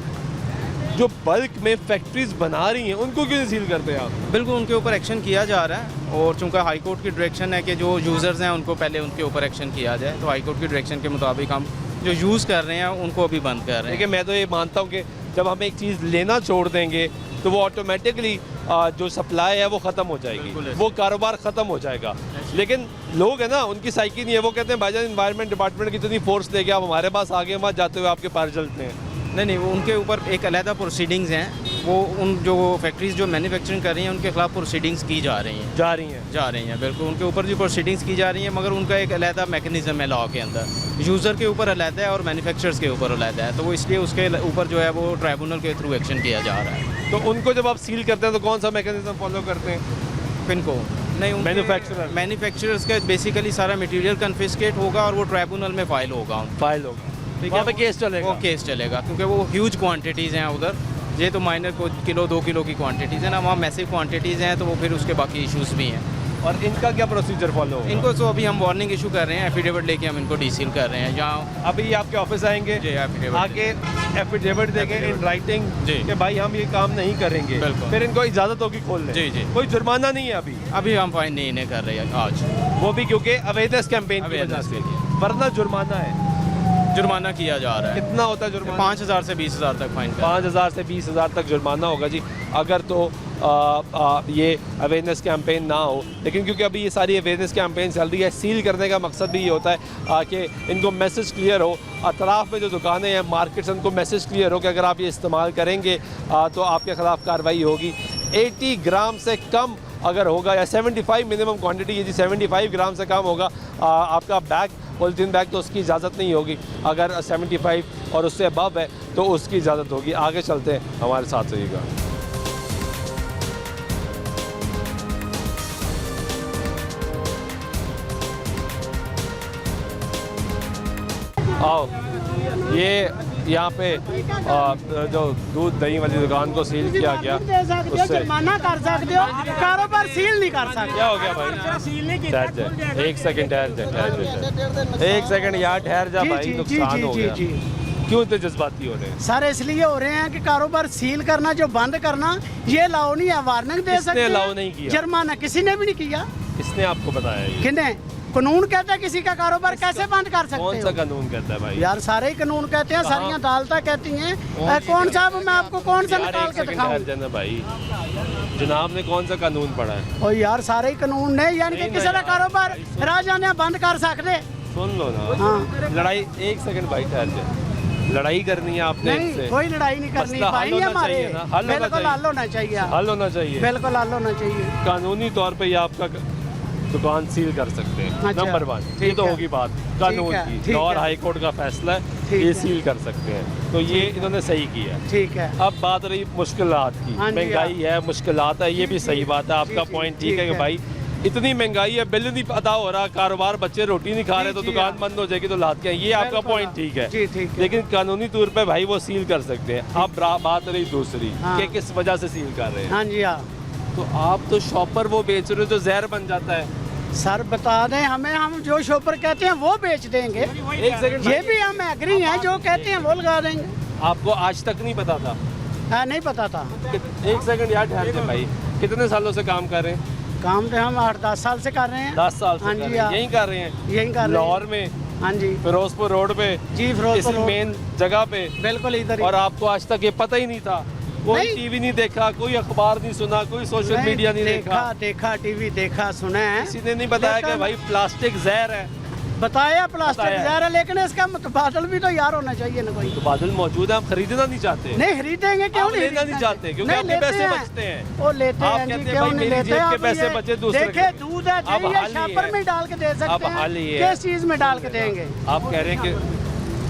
जो बल्क में फैक्ट्रीज बना रही हैं उनको क्यों नहीं सील करते हैं आप? बिल्कुल उनके ऊपर एक्शन किया जा रहा है, और चूंकि हाई कोर्ट की डायरेक्शन है कि जो यूज़र्स हैं उनको पहले उनके ऊपर एक्शन किया जाए, तो हाई कोर्ट की डायरेक्शन के मुताबिक हम जो यूज़ कर रहे हैं उनको अभी बंद कर रहे हैं। देखिए मैं तो ये मानता हूँ कि जब हम एक चीज़ लेना छोड़ देंगे तो वो ऑटोमेटिकली जो सप्लाई है वो ख़त्म हो जाएगी, वो कारोबार ख़त्म हो जाएगा। लेकिन लोग हैं ना, उनकी साइकी नहीं है, वो कहते हैं भाईजान इन्वायरमेंट डिपार्टमेंट की इतनी फोर्स देके आप हमारे पास आगे मत जाते हुए आपके पार चलते हैं। नहीं, वो उनके ऊपर एक अलहदा प्रोसीडिंग्स हैं, वो उन जो फैक्ट्रीज जो मैन्युफैक्चरिंग कर रही हैं उनके खिलाफ प्रोसीडिंग्स की जा रही हैं बिल्कुल उनके ऊपर जो प्रोसीडिंग्स की जा रही हैं, मगर उनका एक अलहदा मैकेनिज्म है लॉ के अंदर, यूज़र के ऊपर अलहदा है और मैन्युफैक्चरर्स के ऊपर अलहदा है, तो वो इसलिए उसके ऊपर जो है वो ट्राइब्यूनल के थ्रू एक्शन किया जा रहा है। तो उनको जब आप सील करते हैं तो कौन सा मैकेनिज्म फॉलो करते हैं? किनको? नहीं, मैन्युफैक्चरर्स का बेसिकली सारा मटेरियल कन्फिस्केट होगा और वो ट्राइब्यूनल में फाइल होगा, वहाँ पे केस चलेगा। वो केस चलेगा क्योंकि वो ह्यूज क्वांटिटीज़ हैं उधर, ये तो माइनर किलो 2 किलो की क्वांटिटीज़ हैं ना, वहाँ मैसिव क्वांटिटीज़ हैं, तो वो फिर उसके बाकी इश्यूज़ भी हैं। और इनका क्या प्रोसीजर फॉलो होगा? इनको तो अभी हम वार्निंग इशू कर रहे हैं, एफिडेविट लेके हम इनको डीसील कर रहे हैं। जहाँ अभी आपके ऑफिस आएंगे जी, एफिडेविट आके एफिडेविट देंगे इन राइटिंग जी कि भाई हम ये काम नहीं करेंगे, बिल्कुल। फिर इनको इजाज़त होगी खोलने। जी। कोई जुर्माना नहीं है अभी हम फाइन नहीं कर रहे हैं आज, वो भी क्योंकि अवेयरनेस कैंपेन की वजह से, वरना जुर्माना है, जुर्माना किया जा रहा है। कितना होता है जुर्माना? 5,000 से 20,000 तक फाइन। 5,000 से 20,000 तक जुर्माना होगा जी, अगर तो ये अवेयरनेस कैंपेन ना हो। लेकिन क्योंकि अभी ये सारी अवेयरनेस कैंपेन चल रही है, सील करने का मकसद भी ये होता है कि इनको मैसेज क्लियर हो, अतराफ़ में जो दुकानें हैं, मार्केट्स, उनको मैसेज क्लियर हो कि अगर आप ये इस्तेमाल करेंगे तो आपके ख़िलाफ़ कार्रवाई होगी। 80 ग्राम से कम अगर होगा, या 75 मिनिमम क्वांटिटी है जी, 75 ग्राम से कम होगा आपका बैग, पॉलीथीन बैग, तो उसकी इजाज़त नहीं होगी। अगर 75 और उससे अबव है तो उसकी इजाज़त होगी। आगे चलते हैं, हमारे साथ रहिएगा। आओ, ये यहाँ पे जो दूध दही वाली दुकान को सील किया गया, उससे मना कर सकते हो, कारोबार सील नहीं कर सकते। क्या हो गया भाई? ठहर जाए, एक सेकंड ठहर जाए, एक सेकंड यार ठहर जा भाई, नुकसान हो गया। क्यों इतने जज्बाती हो रहे हैं? सर इसलिए हो रहे हैं कि कारोबार सील करना, जो बंद करना, ये लाओ नहीं है, वार्निंग दे सकते हैं। अलाउ नहीं किया, जुर्माना किसी ने भी नहीं किया। किसने आपको बताया ये? किसने? कानून कहता है किसी का कारोबार कैसे बंद कर सकते हो? कौन सा कानून कहता है भाई? यार सारे ही कानून कहते हैं, सारी अदालतें कहती हैं। कौन सा, मैं आपको कौन सा निकाल के दिखाऊं? भाई जनाब ने कौन सा कानून पढ़ा है? ओ यार सारे ही कानून ने, यानी कि किसी का कारोबार राजा ने बंद कर सकते। सुन लो ना। हाँ। लड़ाई, एक सेकंड भाई ठहर जाए, लड़ाई करनी है आपने नहीं, कोई लड़ाई नहीं करनी भाई, हमारे बिल्कुल हल होना चाहिए, हल होना चाहिए, बिल्कुल हल होना चाहिए। कानूनी तौर पे ये आपका दुकान सील कर सकते हैं। अच्छा, नंबर 1 ये तो होगी बात कानून की, और हाई कोर्ट का फैसला है, ये सील कर सकते हैं, तो ये इन्होंने सही किया। ठीक है। अब बात रही मुश्किलात की, महंगाई है, मुश्किलात है, ये भी सही बात है, आपका पॉइंट ठीक है कि भाई इतनी महंगाई है, बिल नहीं अदा हो रहा, कारोबार, बच्चे रोटी नहीं खा रहे, तो दुकान बंद हो जाएगी, तो लाद के ये आपका पॉइंट ठीक है। लेकिन कानूनी तौर पे भाई वो सील कर सकते हैं। अब बात रही दूसरी कि किस वजह से सील कर रहे हैं। हाँ जी हाँ। तो आप तो शॉपर वो बेच रहे हो जो जहर बन जाता है। सर बता दें हमें, हम जो शॉपर कहते हैं वो बेच देंगे। एक सेकंड, ये भी हम एग्री हैं, जो कहते हैं वो लगा देंगे। आपको आज तक नहीं पता था? हाँ नहीं पता था। एक सेकंड यार ठहर जाए भाई, कितने सालों से काम कर रहे हैं? काम तो हम 8-10 साल से कर रहे हैं। 10 साल से हाँ जी हाँ। यहीं कर रहे हैं? यहीं कर रहे हैं। लाहौर में? हाँ जी। फिरोजपुर रोड पे? जी फिरोजपुर इसी मेन जगह पे? बिल्कुल इधर। और आपको आज तक ये पता ही नहीं था? कोई टीवी नहीं देखा, कोई अखबार नहीं सुना, कोई सोशल मीडिया नहीं देखा टीवी देखा, सुना है, किसी ने नहीं बताया कि भाई प्लास्टिक जहर है? बताया प्लास्टिक जहर है, लेकिन इसका मुतबादल भी तो यार होना चाहिए ना कोई। मुतबादल मौजूद है, हम खरीदना नहीं चाहते। नहीं खरीदेंगे, क्यों नहीं? लेना नहीं चाहते क्योंकि आपके पैसे बचते हैं। वो लेते आप हैं कहते जी, हैं भाई क्यों नहीं मेरी लेते? जेब के पैसे बचे दूसरे देखे दूध है, दही है, शॉपर में डाल के दे सकते हैं, किस चीज में डाल के देंगे? आप कह रहे हैं कि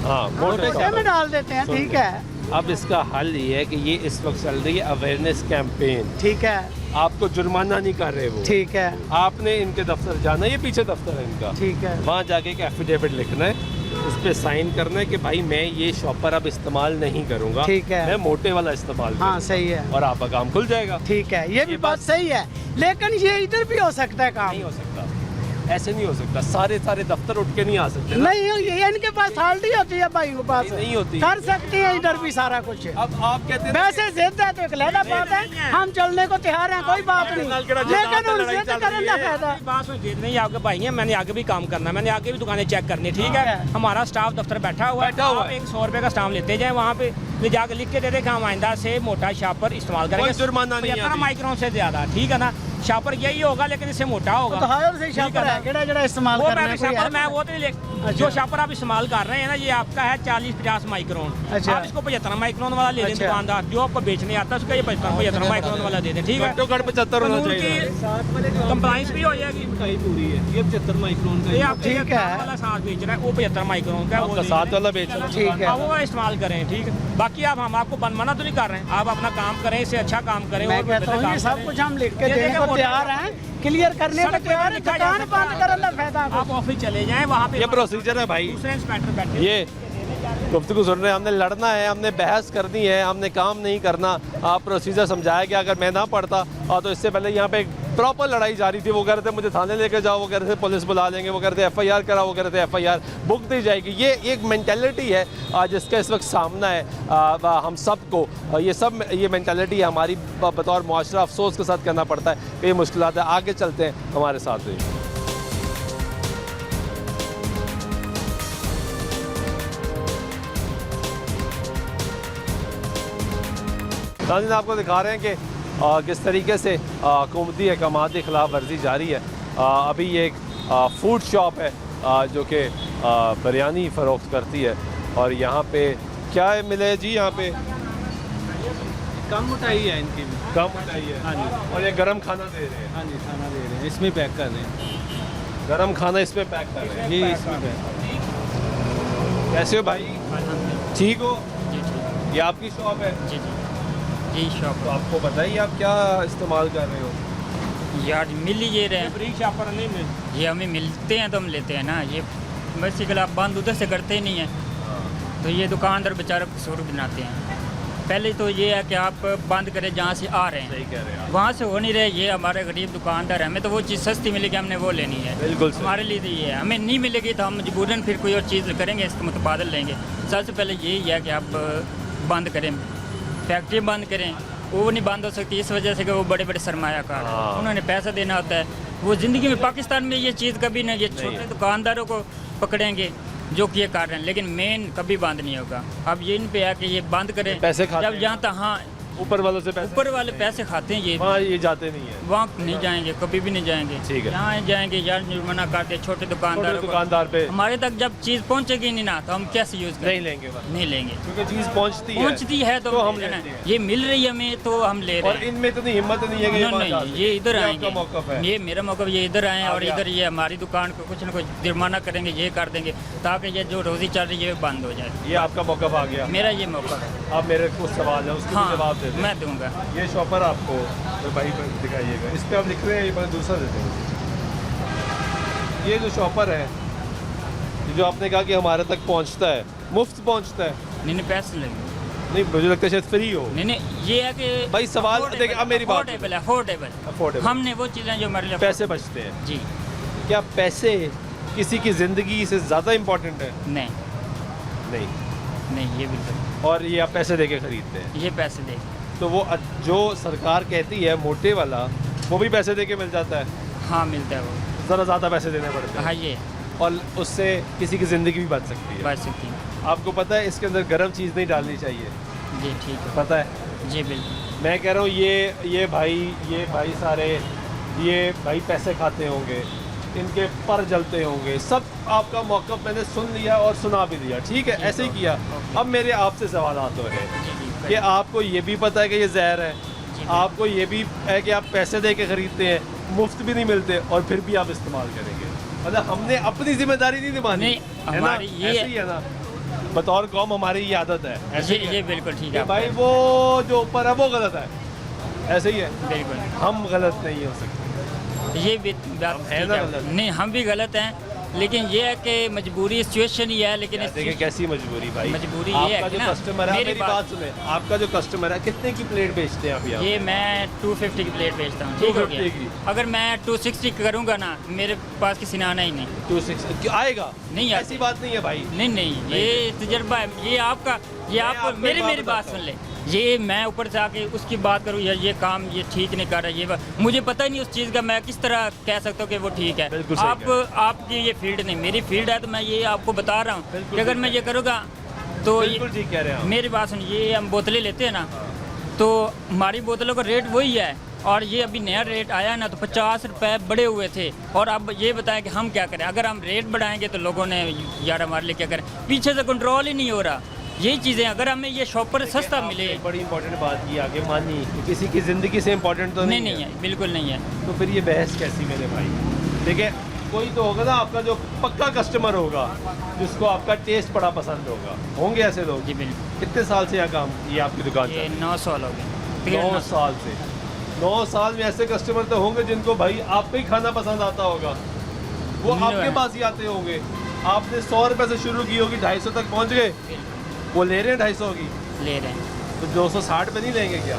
हाँ मोटे में डाल देते हैं, ठीक है, अब इसका हल ये है कि ये इस वक्त चल रही है अवेयरनेस कैंपेन। ठीक है, आपको जुर्माना नहीं कर रहे वो, ठीक है, आपने इनके दफ्तर जाना है, ये पीछे दफ्तर है इनका, ठीक है, वहाँ जाके एक एफिडेविट लिखना है, उस पर साइन करना है कि भाई मैं ये शॉपर अब इस्तेमाल नहीं करूँगा, ठीक है, मैं मोटे वाला इस्तेमाल हाँ करूँगा। सही है, और आपका काम खुल जाएगा। ठीक है, ये भी बात सही है, लेकिन ये इधर भी हो सकता है काम। नहीं हो सकता, ऐसे नहीं हो सकता, सारे दफ्तर उठ के नहीं आ सकते ना। नहीं, ये इनके पास अथॉरिटी होती है भाई के पास, नहीं होती, कर सकते हैं इधर भी सारा कुछ। अब आप कहते हैं वैसे जिद है तो एक लहदा बात है, हम चलने को तैयार हैं, कोई बात नहीं, लेकिन उनसे तो करने का फायदा। बात में जिद नहीं, आपके भाई हैं, मैंने आगे भी काम करना है, मैंने आगे भी दुकानें चेक करनी, ठीक है। हमारा स्टाफ दफ्तर बैठा हुआ है, आप एक 100 रुपये का स्टाम्प लेते जाए, वहाँ पे ले जाकर लिख के दे दे कि हम आइंदा से मोटा शापर इस्तेमाल करेंगे, जुर्माना नहीं है, माइक्रोन से ज्यादा, ठीक है ना। शापर यही होगा लेकिन इससे मोटा होगा। तो हायर से शापर है, केड़ा इस्तेमाल वो करना मैं है, शापर मैं वो तो जो शापर आप इस्तेमाल कर रहे हैं ना, ये आपका है 40-50 माइक्रोन। अच्छा। आप इसको 75 माइक्रोन वाला ले लें अच्छा। दुकानदार, जो आपको बेचने आता है उसका ये 75 माइक्रोन वाला दे दें, ठीक है। 75 होना चाहिए, कंप्लाइंस भी हो जाएगी पूरी है, ये 75 माइक्रोन का ये आप ठीक है। वाला साथ बेच रहा है, वो 75 माइक्रोन का, वो साथ वाला बेच रहा है। ठीक है। आप वो इस्तेमाल करें, ठीक है। बाकी आप हम आपको मना तो नहीं कर रहे हैं, आप अपना काम करें, इससे अच्छा काम करें। मैं और कहता हूँ बेहतर ये काम सब करें। कुछ हम लिख के ये देने देखो को तैयार हैं, क्लियर करने को सड़क पे तैयार है, लिखा दुकान जा बंद सकता है। करने का फायदा। आप ऑफिस चले जाएं, वहाँ पे ये प्रोसीजर है भाई, दूसरे इंस्पेक्टर बैठे ये गुफ्तगू सुन रहे हैं, हमने लड़ना है, हमने बहस करनी है, हमने काम नहीं करना। आप प्रोसीजर समझाया गया, अगर मैं ना पढ़ता तो इससे पहले यहाँ पे प्रॉपर लड़ाई जारी थी। वो कह रहे थे मुझे थाने लेके जाओ, वो कह रहे थे पुलिस बुला लेंगे, वो कह रहे थे FIR कराओ, वो कह रहे थे FIR बुक दी जाएगी। ये एक मेंटालिटी है जिसका इस वक्त सामना है हम सबको। ये मेंटालिटी है हमारी, बतौर मुआशरा अफसोस के साथ करना पड़ता है कि ये मुश्किलात है। आगे चलते हैं हमारे साथ हुई। नाज़रीन, आपको दिखा रहे हैं कि किस तरीके से हुकूमती अहकामात की खिलाफ वर्जी जारी है। अभी ये एक फूड शॉप है जो कि बिरयानी फ़रोख्त करती है, और यहाँ पे क्या है मिले जी, यहाँ पे कम मिठाई है इनकी भी, कम मिठाई है। हाँ जी, और ये गरम खाना दे रहे हैं। हाँ जी, खाना दे रहे हैं, इसमें पैक कर रहे हैं, गरम खाना इसमें पैक कर रहे हैं। ये इसमें पैक। कैसे हो भाई, ठीक हो? जी ठीक, ये आपकी शॉप है? जी जी जी शॉप। तो आपको बताइए आप क्या इस्तेमाल कर रहे हो? यार मिल ही ये रहे हैं, फ्री शापर नहीं मिल, ये हमें मिलते हैं तो हम लेते हैं ना। ये बेसिकली आप बंद उधर से करते ही नहीं है, तो ये दुकानदार बेचारे कसूर बनाते हैं। पहले तो ये है कि आप बंद करें जहाँ से आ रहे हैं, सही कह रहे हैं वहाँ से हो नहीं रहे। ये हमारे गरीब दुकानदार है, हमें तो वो चीज़ सस्ती मिलेगी, हमने वो लेनी है। बिल्कुल सही। हमारे लिए तो ये है, हमें नहीं मिलेगी तो हम मजबूरन फिर कोई और चीज़ करेंगे, इसका मुतबादल लेंगे। सबसे पहले यही है कि आप बंद करें, फैक्ट्री बंद करें। वो नहीं बंद हो सकती इस वजह से कि वो बड़े बड़े सरमायाकार हैं, उन्होंने पैसा देना होता है। वो ज़िंदगी में पाकिस्तान में ये चीज़ कभी नहीं, ये छोटे दुकानदारों को पकड़ेंगे जो कि ये कर रहे हैं, लेकिन मेन कभी बंद नहीं होगा। अब ये इन पे है कि ये बंद करें, पैसे खाते जब हैं। जहाँ तक हाँ ऊपर वालों से पैसे, ऊपर वाले पैसे खाते हैं, ये वहाँ ये जाते नहीं है, वहाँ नहीं जाएंगे, कभी भी नहीं जाएंगे। ठीक है। यहाँ जाएंगे यार, जुर्माना काटते छोटे दुकानदारों को। दुकानदार पे हमारे तक जब चीज़ पहुँचेगी नहीं ना, तो हम कैसे यूज़ नहीं करें? लेंगे बस। नहीं लेंगे, क्योंकि चीज़ पहुँचती है तो हम ले लेते लेना। हैं। ये मिल रही है हमें तो हम ले रहे और हैं। इनमें इतनी हिम्मत नहीं है कि ये नहीं, बात नहीं, ये इधर आएंगे, आपका मौक़िफ़ है। ये मेरा मौक़िफ़, ये इधर आए और आ गया। इधर ये हमारी दुकान को कुछ न कुछ जुर्माना करेंगे, ये कर देंगे, ताकि ये जो रोज़ी चल रही है ये बंद हो जाए। ये आपका मौक़िफ़ आ गया। मेरा ये मौका है। आप मेरे कुछ सवाल है उसके भी जवाब दे हाँ, दें। मैं दूंगा। ये शॉपर आपको तो भाई दिखाइएगा, इस पे आप लिख रहे हैं, ये मैं दूसरा देते हैं। ये जो शॉपर है, ये जो आपने कहा कि हमारे तक पहुंचता है, मुफ्त पहुंचता है? नहीं नहीं, पैसे लगे नहीं, मुझे लगता है शायद फ्री हो। नहीं नहीं, ये है कि भाई सवाल देखिए, अब मेरी बात अफोर्डेबल है, अफोर्डेबल। Affordable। हमने वो चीज़ें जो हमारे लिए पैसे बचते हैं। जी क्या पैसे किसी की ज़िंदगी से ज़्यादा इम्पोर्टेंट है? नहीं नहीं। नहीं, ये बिल्कुल, और ये आप पैसे दे के ख़रीदते हैं, ये पैसे दे। तो वो जो सरकार कहती है मोटे वाला, वो भी पैसे दे के मिल जाता है? हाँ मिलता है वो, ज़रा ज़्यादा पैसे देने पड़ते हैं। हाँ ये और उससे किसी की ज़िंदगी भी बच सकती है। बच सकती है। आपको पता है इसके अंदर गर्म चीज़ नहीं डालनी चाहिए, जी ठीक है, पता है? जी बिल्कुल। मैं कह रहा हूँ ये भाई सारे ये भाई पैसे खाते होंगे, इनके पर जलते होंगे, सब आपका मौक़िफ़ मैंने सुन लिया और सुना भी दिया, ठीक है, ऐसे ही किया। अब मेरे आपसे सवालात हो रहे हैं कि आपको ये भी पता है कि ये जहर है, आपको ये भी है कि आप पैसे दे के ख़रीदते हैं, मुफ्त भी नहीं मिलते, और फिर भी आप इस्तेमाल करेंगे। मतलब हमने अपनी जिम्मेदारी नहीं निभानी, नहीं, है ना? हमारी ये ऐसे ही है ना? बतौर कौम हमारी ये आदत है ऐसे ही है ये बिल्कुल ठीक कि है भाई वो जो ऊपर है वो गलत है, ऐसे ही है। बिल्कुल हम गलत नहीं हो सकते, ये भी बात है ठीक ना है। गलत? नहीं हम भी गलत हैं, लेकिन ये है कि मजबूरी सिचुएशन ही है। लेकिन देखिए कैसी मजबूरी भाई, मजबूरी ये है आपका कि जो ना, कस्टमर है, मेरी मेरी बात बात सुने, आपका जो कस्टमर है कितने की प्लेट बेचते हैं आप यहाँ? ये मैं 250 की प्लेट बेचता हूँ, ठीक हो 250 की। गया। अगर मैं 260 करूँगा ना, मेरे पास किसी ने आना ही नहीं। 260 आएगा? नहीं आती। ऐसी बात नहीं है भाई। नहीं ये तजर्बा है, ये आपका, ये मैं आप आपको मेरी एक मेरी बात बात सुन ले। ये मैं ऊपर से आके उसकी बात करूँ यार ये काम ये ठीक नहीं कर रहा, ये मुझे पता ही नहीं उस चीज़ का, मैं किस तरह कह सकता हूँ कि वो ठीक है। बिल्कुल सही आप आपकी ये फील्ड नहीं, मेरी फील्ड है, तो मैं ये आपको बता रहा हूँ कि अगर मैं ये करूँगा तो बिल्कुल ठीक कह रहे हैं आप। मेरी बात सुन, ये हम बोतलें लेते हैं ना, तो हमारी बोतलों का रेट वही है, और ये अभी नया रेट आया है ना, तो 50 रुपये बढ़े हुए थे। और अब ये बताएं कि हम क्या करें, अगर हम रेट बढ़ाएंगे तो लोगों ने यार हमारे लिए क्या करें, पीछे से कंट्रोल ही नहीं हो रहा। यही चीज़ें अगर हमें ये शॉप पर सस्ता मिले। बड़ी इंपॉर्टेंट बात की आगे मानी, किसी की ज़िंदगी से इम्पोर्टेंट तो नहीं है, बिल्कुल नहीं है। तो फिर ये बहस कैसी मेरे भाई? देखिए कोई तो होगा ना आपका जो पक्का कस्टमर होगा, जिसको आपका टेस्ट बड़ा पसंद होगा, होंगे ऐसे लोग? जी बिल्कुल। कितने साल से यह काम, ये आपकी दुकान ये चल? 9 साल हो गए। 9 साल से। 9 साल में ऐसे कस्टमर तो होंगे जिनको भाई आपका ही खाना पसंद आता होगा, वो आपके पास ही आते होंगे। आपने 100 रुपये से शुरू की होगी, 250 तक पहुंच गए, वो ले रहे हैं 250 की, ले रहे हैं तो 260 पे नहीं लेंगे क्या?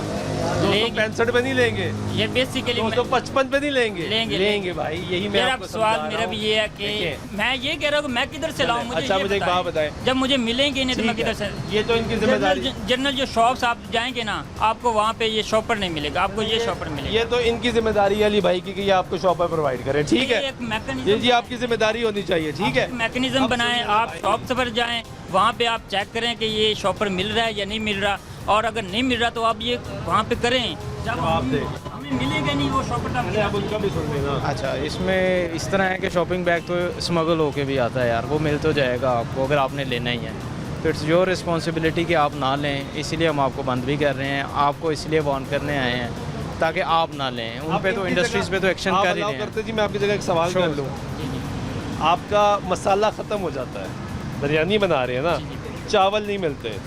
265 पे नहीं लेंगे? ये बेसिकली 255 पे नहीं लेंगे? लेंगे भाई, यही मैं मेरा आपको सवाल समझा मेरा रहा भी हूँ। ये है कि देखिए, मैं ये कह रहा हूँ कि मैं किधर से लाऊं, मुझे अच्छा, ये मुझे एक बात बताएं। जब मुझे मिलेंगे नहीं तो मैं ठीक है, किधर से? ये तो इनकी जिम्मेदारी, जनरल जो शॉप्स आप जाएंगे ना, आपको वहाँ पे ये शॉपर नहीं मिलेगा, आपको ये शॉपर मिलेगा। ये तो इनकी जिम्मेदारी है अली भाई की कि ये आपको शॉपर प्रोवाइड करें, ठीक है? एक मैकेनिज्म, ये जी आपकी जिम्मेदारी होनी चाहिए, ठीक है? मैकेनिज्म बनाएं, आप शॉप पर जाएं, वहाँ पे आप चेक करें कि ये शॉपर मिल रहा है या नहीं मिल रहा, और अगर नहीं मिल रहा तो आप ये वहाँ पे करें। जब हमें मिलेगा नहीं वो शॉपर, आप उनका भी सुन लेना। अच्छा, इसमें इस तरह है कि शॉपिंग बैग तो स्मगल होके भी आता है यार, वो मिल तो जाएगा आपको अगर आपने लेना ही है, तो इट्स योर रिस्पॉन्सिबिलिटी कि आप ना लें। इसीलिए हम आपको बंद भी कर रहे हैं, आपको इसलिए वार्न करने आए हैं ताकि आप ना लें। उन पे तो इंडस्ट्रीज़ पे तो एक्शन कर ही रहे हैं। जी मैं आपकी जगह एक सवाल कर लूँ, आपका मसाला ख़त्म हो जाता है, बिरयानी बना रहे हैं ना, चावल नहीं मिलते,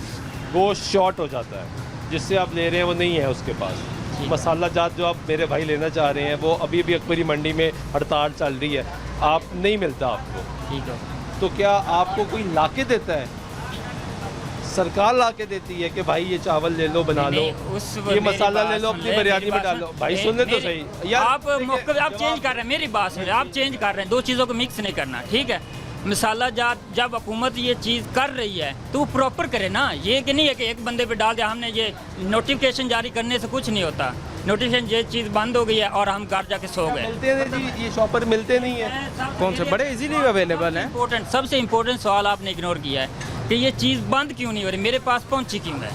गोश्त शॉर्ट हो जाता है, जिससे आप ले रहे हैं वो नहीं है उसके पास, मसाला जात जो आप मेरे भाई लेना चाह रहे हैं वो अभी भी अकबरी मंडी में हड़ताल चल रही है, आप नहीं मिलता आपको, ठीक है, तो क्या आपको कोई ला के देता है? सरकार ला के देती है कि भाई ये चावल ले लो, बना लो, ये मसाला ले लो, अपनी बिरयानी में डालो। भाई सुनने तो सही यार, आप मौके आप चेंज कर रहे हैं, मेरी बात सुनिए, आप चेंज कर रहे हैं, दो चीज़ों को मिक्स नहीं करना, ठीक है? मसाला जात जब हुकूमत ये चीज़ कर रही है तो वो प्रॉपर करे ना, ये कि नहीं है कि एक बंदे पे डाल दिया हमने, ये नोटिफिकेशन जारी करने से कुछ नहीं होता। नोटिफिकेशन ये चीज़ बंद हो गई है और हम घर जाके सो गए। मिलते नहीं जी, ये शॉपर मिलते नहीं है। कौन से बड़े इजीली अवेलेबल हैं? इम्पोर्टेंट, सबसे इम्पोर्टेंट सवाल आपने इग्नोर किया है कि ये चीज़ बंद क्यों नहीं हो रही, मेरे पास पहुंची क्यों है,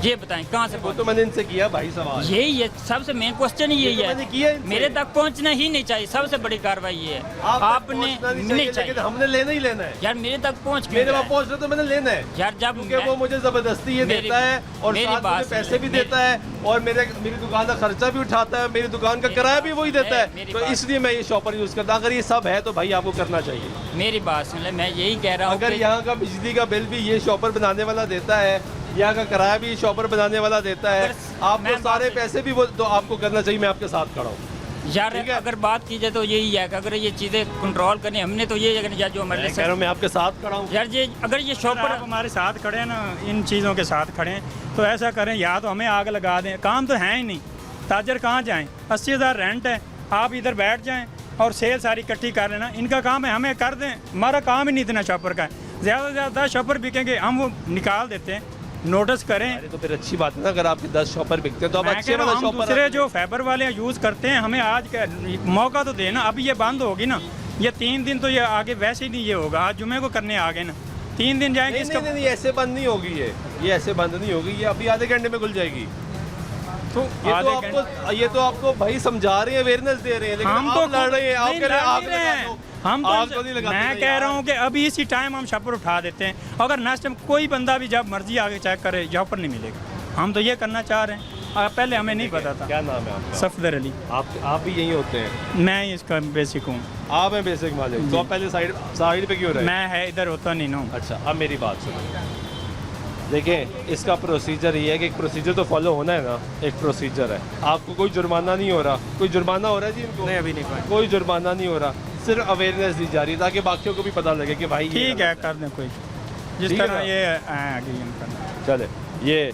ये बताएं कहाँ से? वो तो मैंने इनसे किया भाई सवाल, यही है सबसे मेन क्वेश्चन ही यही मैंने किया है, इनसे। मेरे तक पहुंचना ही नहीं चाहिए, सबसे बड़ी कार्रवाई ये है। आपने नहीं चाहिए, लेकिन हमने लेना ही लेना है यार मेरे तक पहुंच मेरे वहाँ पहुँचना तो मैंने लेना है यार, जब क्योंकि वो मुझे जबरदस्ती ये देता है और साथ मुझे पैसे भी देता है और मेरी दुकान का खर्चा भी उठाता है, मेरी दुकान का किराया भी वही देता है, तो इसलिए मैं ये शॉपर यूज़ करता हूँ। अगर ये सब है तो भाई आपको करना चाहिए। मेरी बात सुन ले, मैं यही कह रहा हूँ, अगर यहाँ का बिजली का बिल भी ये शॉपर बनाने वाला देता है, यहाँ का किराया भी शॉपर बनाने वाला देता है, आपको सारे पैसे भी वो तो आपको करना चाहिए, मैं आपके साथ खड़ा हूँ यार। अगर बात की जाए तो यही है कि अगर ये चीज़ें कंट्रोल करनी, हमने तो ये जो हमारे कह रहा हूँ मैं आपके साथ खड़ा हूँ यार, ये अगर ये शॉपर आप हमारे साथ खड़े हैं ना, इन चीज़ों के साथ खड़े हैं, तो ऐसा करें, या तो हमें आग लगा दें, काम तो है ही नहीं, ताजर कहाँ जाएं, 80,000 रेंट है, आप इधर बैठ जाएं और सेल सारी इकट्ठी कर लेना, इनका काम है, हमें कर दें, हमारा काम ही नहीं इतना शॉपर का है, ज़्यादा से ज़्यादा शॉपर बिकेंगे, हम वो निकाल देते हैं, नोटिस करें। अरे तो फिर अच्छी बात है ना, अगर आपके 10 शॉपर बिकते हैं तो आप अच्छे वाला हम शॉपर, दूसरे जो फाइबर वाले यूज़ करते हैं, हमें आज का मौका तो देना। अभी ये बंद होगी ना, ये 3 दिन तो ये आगे वैसे ही नहीं ये होगा, आज जुमे को करने आ गए ना, 3 दिन जाएंगे नहीं, नहीं, नहीं, ऐसे बंद नहीं होगी, ये ऐसे बंद नहीं होगी, ये अभी आधे घंटे में खुल जाएगी। तो ये तो आपको भाई समझा रहे हैं, अवेयरनेस दे रहे हैं, लेकिन हम आप तो लड़ रहे हैं, आप कह रहे हैं आग नहीं लगा रहे दो। हैं, हम आग तो नहीं लगाते मैं ना कह यार। रहा हूँ कि अभी इसी टाइम हम शॉपर उठा देते हैं, अगर नेक्स्ट टाइम कोई बंदा भी जब मर्जी आगे चेक करे, शॉपर नहीं मिलेगा, हम तो ये करना चाह रहे हैं। पहले हमें नहीं पता था। क्या नाम है आपका? सफदर अली। आप भी यहीं होते हैं? मैं इसका बेसिक हूँ। आप हैं बेसिक मालिक, तो आप पहले साइड पे क्यों रहे? मैं है इधर होता नहीं ना। अच्छा, अब मेरी बात सुनो। देखें, इसका प्रोसीजर ये है कि एक प्रोसीजर तो फॉलो होना है ना, एक प्रोसीजर है। आपको कोई जुर्माना नहीं हो रहा? कोई जुर्माना हो रहा है जी इनको? नहीं, अभी नहीं पाए। कोई जुर्माना नहीं हो रहा, सिर्फ अवेयरनेस दी जा रही है ताकि बाकियों को भी पता लगे कि भाई ठीक है, कर दें कोई जिस ठीक है तरह ना? ये आगे करना। चले, ये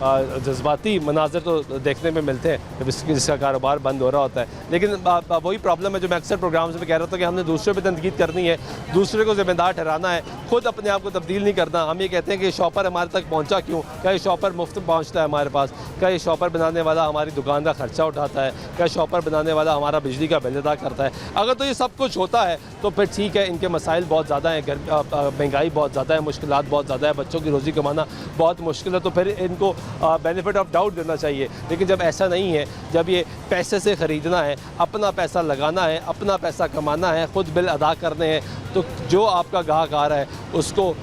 जज्बाती मनाजर तो देखने में मिलते हैं जब इसका कारोबार बंद हो रहा होता है, लेकिन वही प्रॉब्लम है जो मैं अक्सर प्रोग्राम्स में कह रहा था कि हमने दूसरे पे तनकीद करनी है, दूसरे को ज़िम्मेदार ठहराना है, खुद अपने आप को तब्दील नहीं करना। हम ये कहते हैं कि शॉपर हमारे तक पहुंचा क्यों? क्या ये शॉपर मुफ्त पहुंचता है हमारे पास? क्या ये शॉपर बनाने वाला हमारी दुकान का खर्चा उठाता है? क्या शॉपर बनाने वाला हमारा बिजली का बिल अदा करता है? अगर तो ये सब कुछ होता है तो फिर ठीक है, इनके मसाइल बहुत ज़्यादा हैं, महंगाई बहुत ज़्यादा है, मुश्किलात बहुत ज़्यादा है, बच्चों की रोज़ी कमाना बहुत मुश्किल है, तो फिर इनको बेनिफिट ऑफ डाउट देना चाहिए। लेकिन जब ऐसा नहीं है, जब ये पैसे से ख़रीदना है, अपना पैसा लगाना है, अपना पैसा कमाना है, ख़ुद बिल अदा करने हैं, तो जो आपका गाहक आ रहा है उसको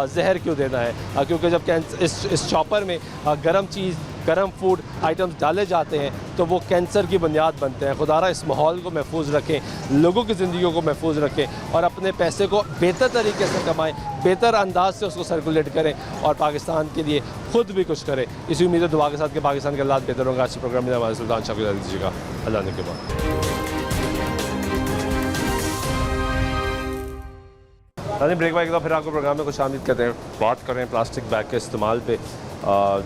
जहर क्यों देना है? क्योंकि जब इस शॉपर में गर्म चीज़, गर्म फूड आइटम्स डाले जाते हैं तो वो कैंसर की बुनियाद बनते हैं। खुदारा इस माहौल को महफूज रखें, लोगों की ज़िंदगी को महफूज रखें और अपने पैसे को बेहतर तरीके से कमाएं, बेहतर अंदाज से उसको सर्कुलेट करें और पाकिस्तान के लिए ख़ुद भी कुछ करें। इसी उम्मीद है दुआ के साथ कि पाकिस्तान के हालात बेहतर होंगे। आज के प्रोग्राम में हमारे सुल्तान शाह को दीजिएगा अल्लाह ने के बाद। ब्रेक बाइक का फिर आपको प्रोग्राम में कुछ शामिल करते हैं। बात कर रहे हैं प्लास्टिक बैग के इस्तेमाल पे,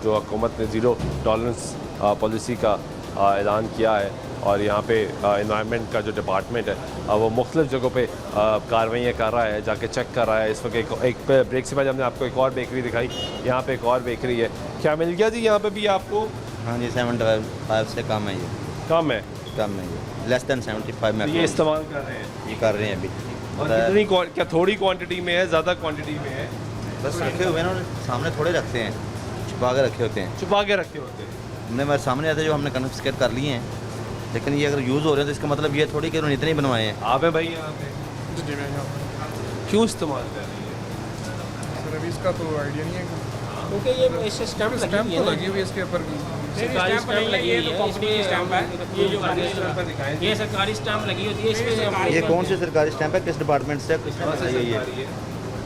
जो हुकूमत ने ज़ीरो टॉलरेंस पॉलिसी का ऐलान किया है और यहाँ पे एनवायरनमेंट का जो डिपार्टमेंट है वो मुख्तलिफ़ जगहों पे कार्रवाइयाँ कर रहा है, जाके चेक कर रहा है। इस वक्त एक ब्रेक से पहले हमने आपको एक और बेकरी दिखाई, यहाँ पे एक और बेकरी है। क्या मिल गया जी यहाँ पे भी आपको? हाँ जी, 75 से कम है ये। कम है? कम है ये, लेस दैन 75 में ये इस्तेमाल कर रहे हैं? ये कर रहे हैं अभी। और कितनी क्या थोड़ी क्वांटिटी में है, ज़्यादा क्वांटिटी में है? बस रखे हुए हैं ना, सामने थोड़े रखते हैं, छुपा के रखे होते हैं। छुपा के रखे होते हैं? हमने हमारे सामने आते जो हमने कन्फिस्केट कर लिए हैं, लेकिन ये अगर यूज़ हो रहे हैं तो इसका मतलब ये थोड़ी कि उन्होंने इतने ही बनवाए हैं। आप है भाई यहाँ पे? क्यों इस्तेमाल कर रही है? सर अभी इसका तो आइडिया नहीं है क्योंकि ये स्टैम्प लगी हुई है इसके ऊपर भी। सरकारी स्टैम्प लगी हुई है, कंपनी की स्टैम्प है, ये जो ये सरकारी स्टैम्प लगी होती है इसमें। ये कौन सी सरकारी स्टैम्प है, किस डिपार्टमेंट से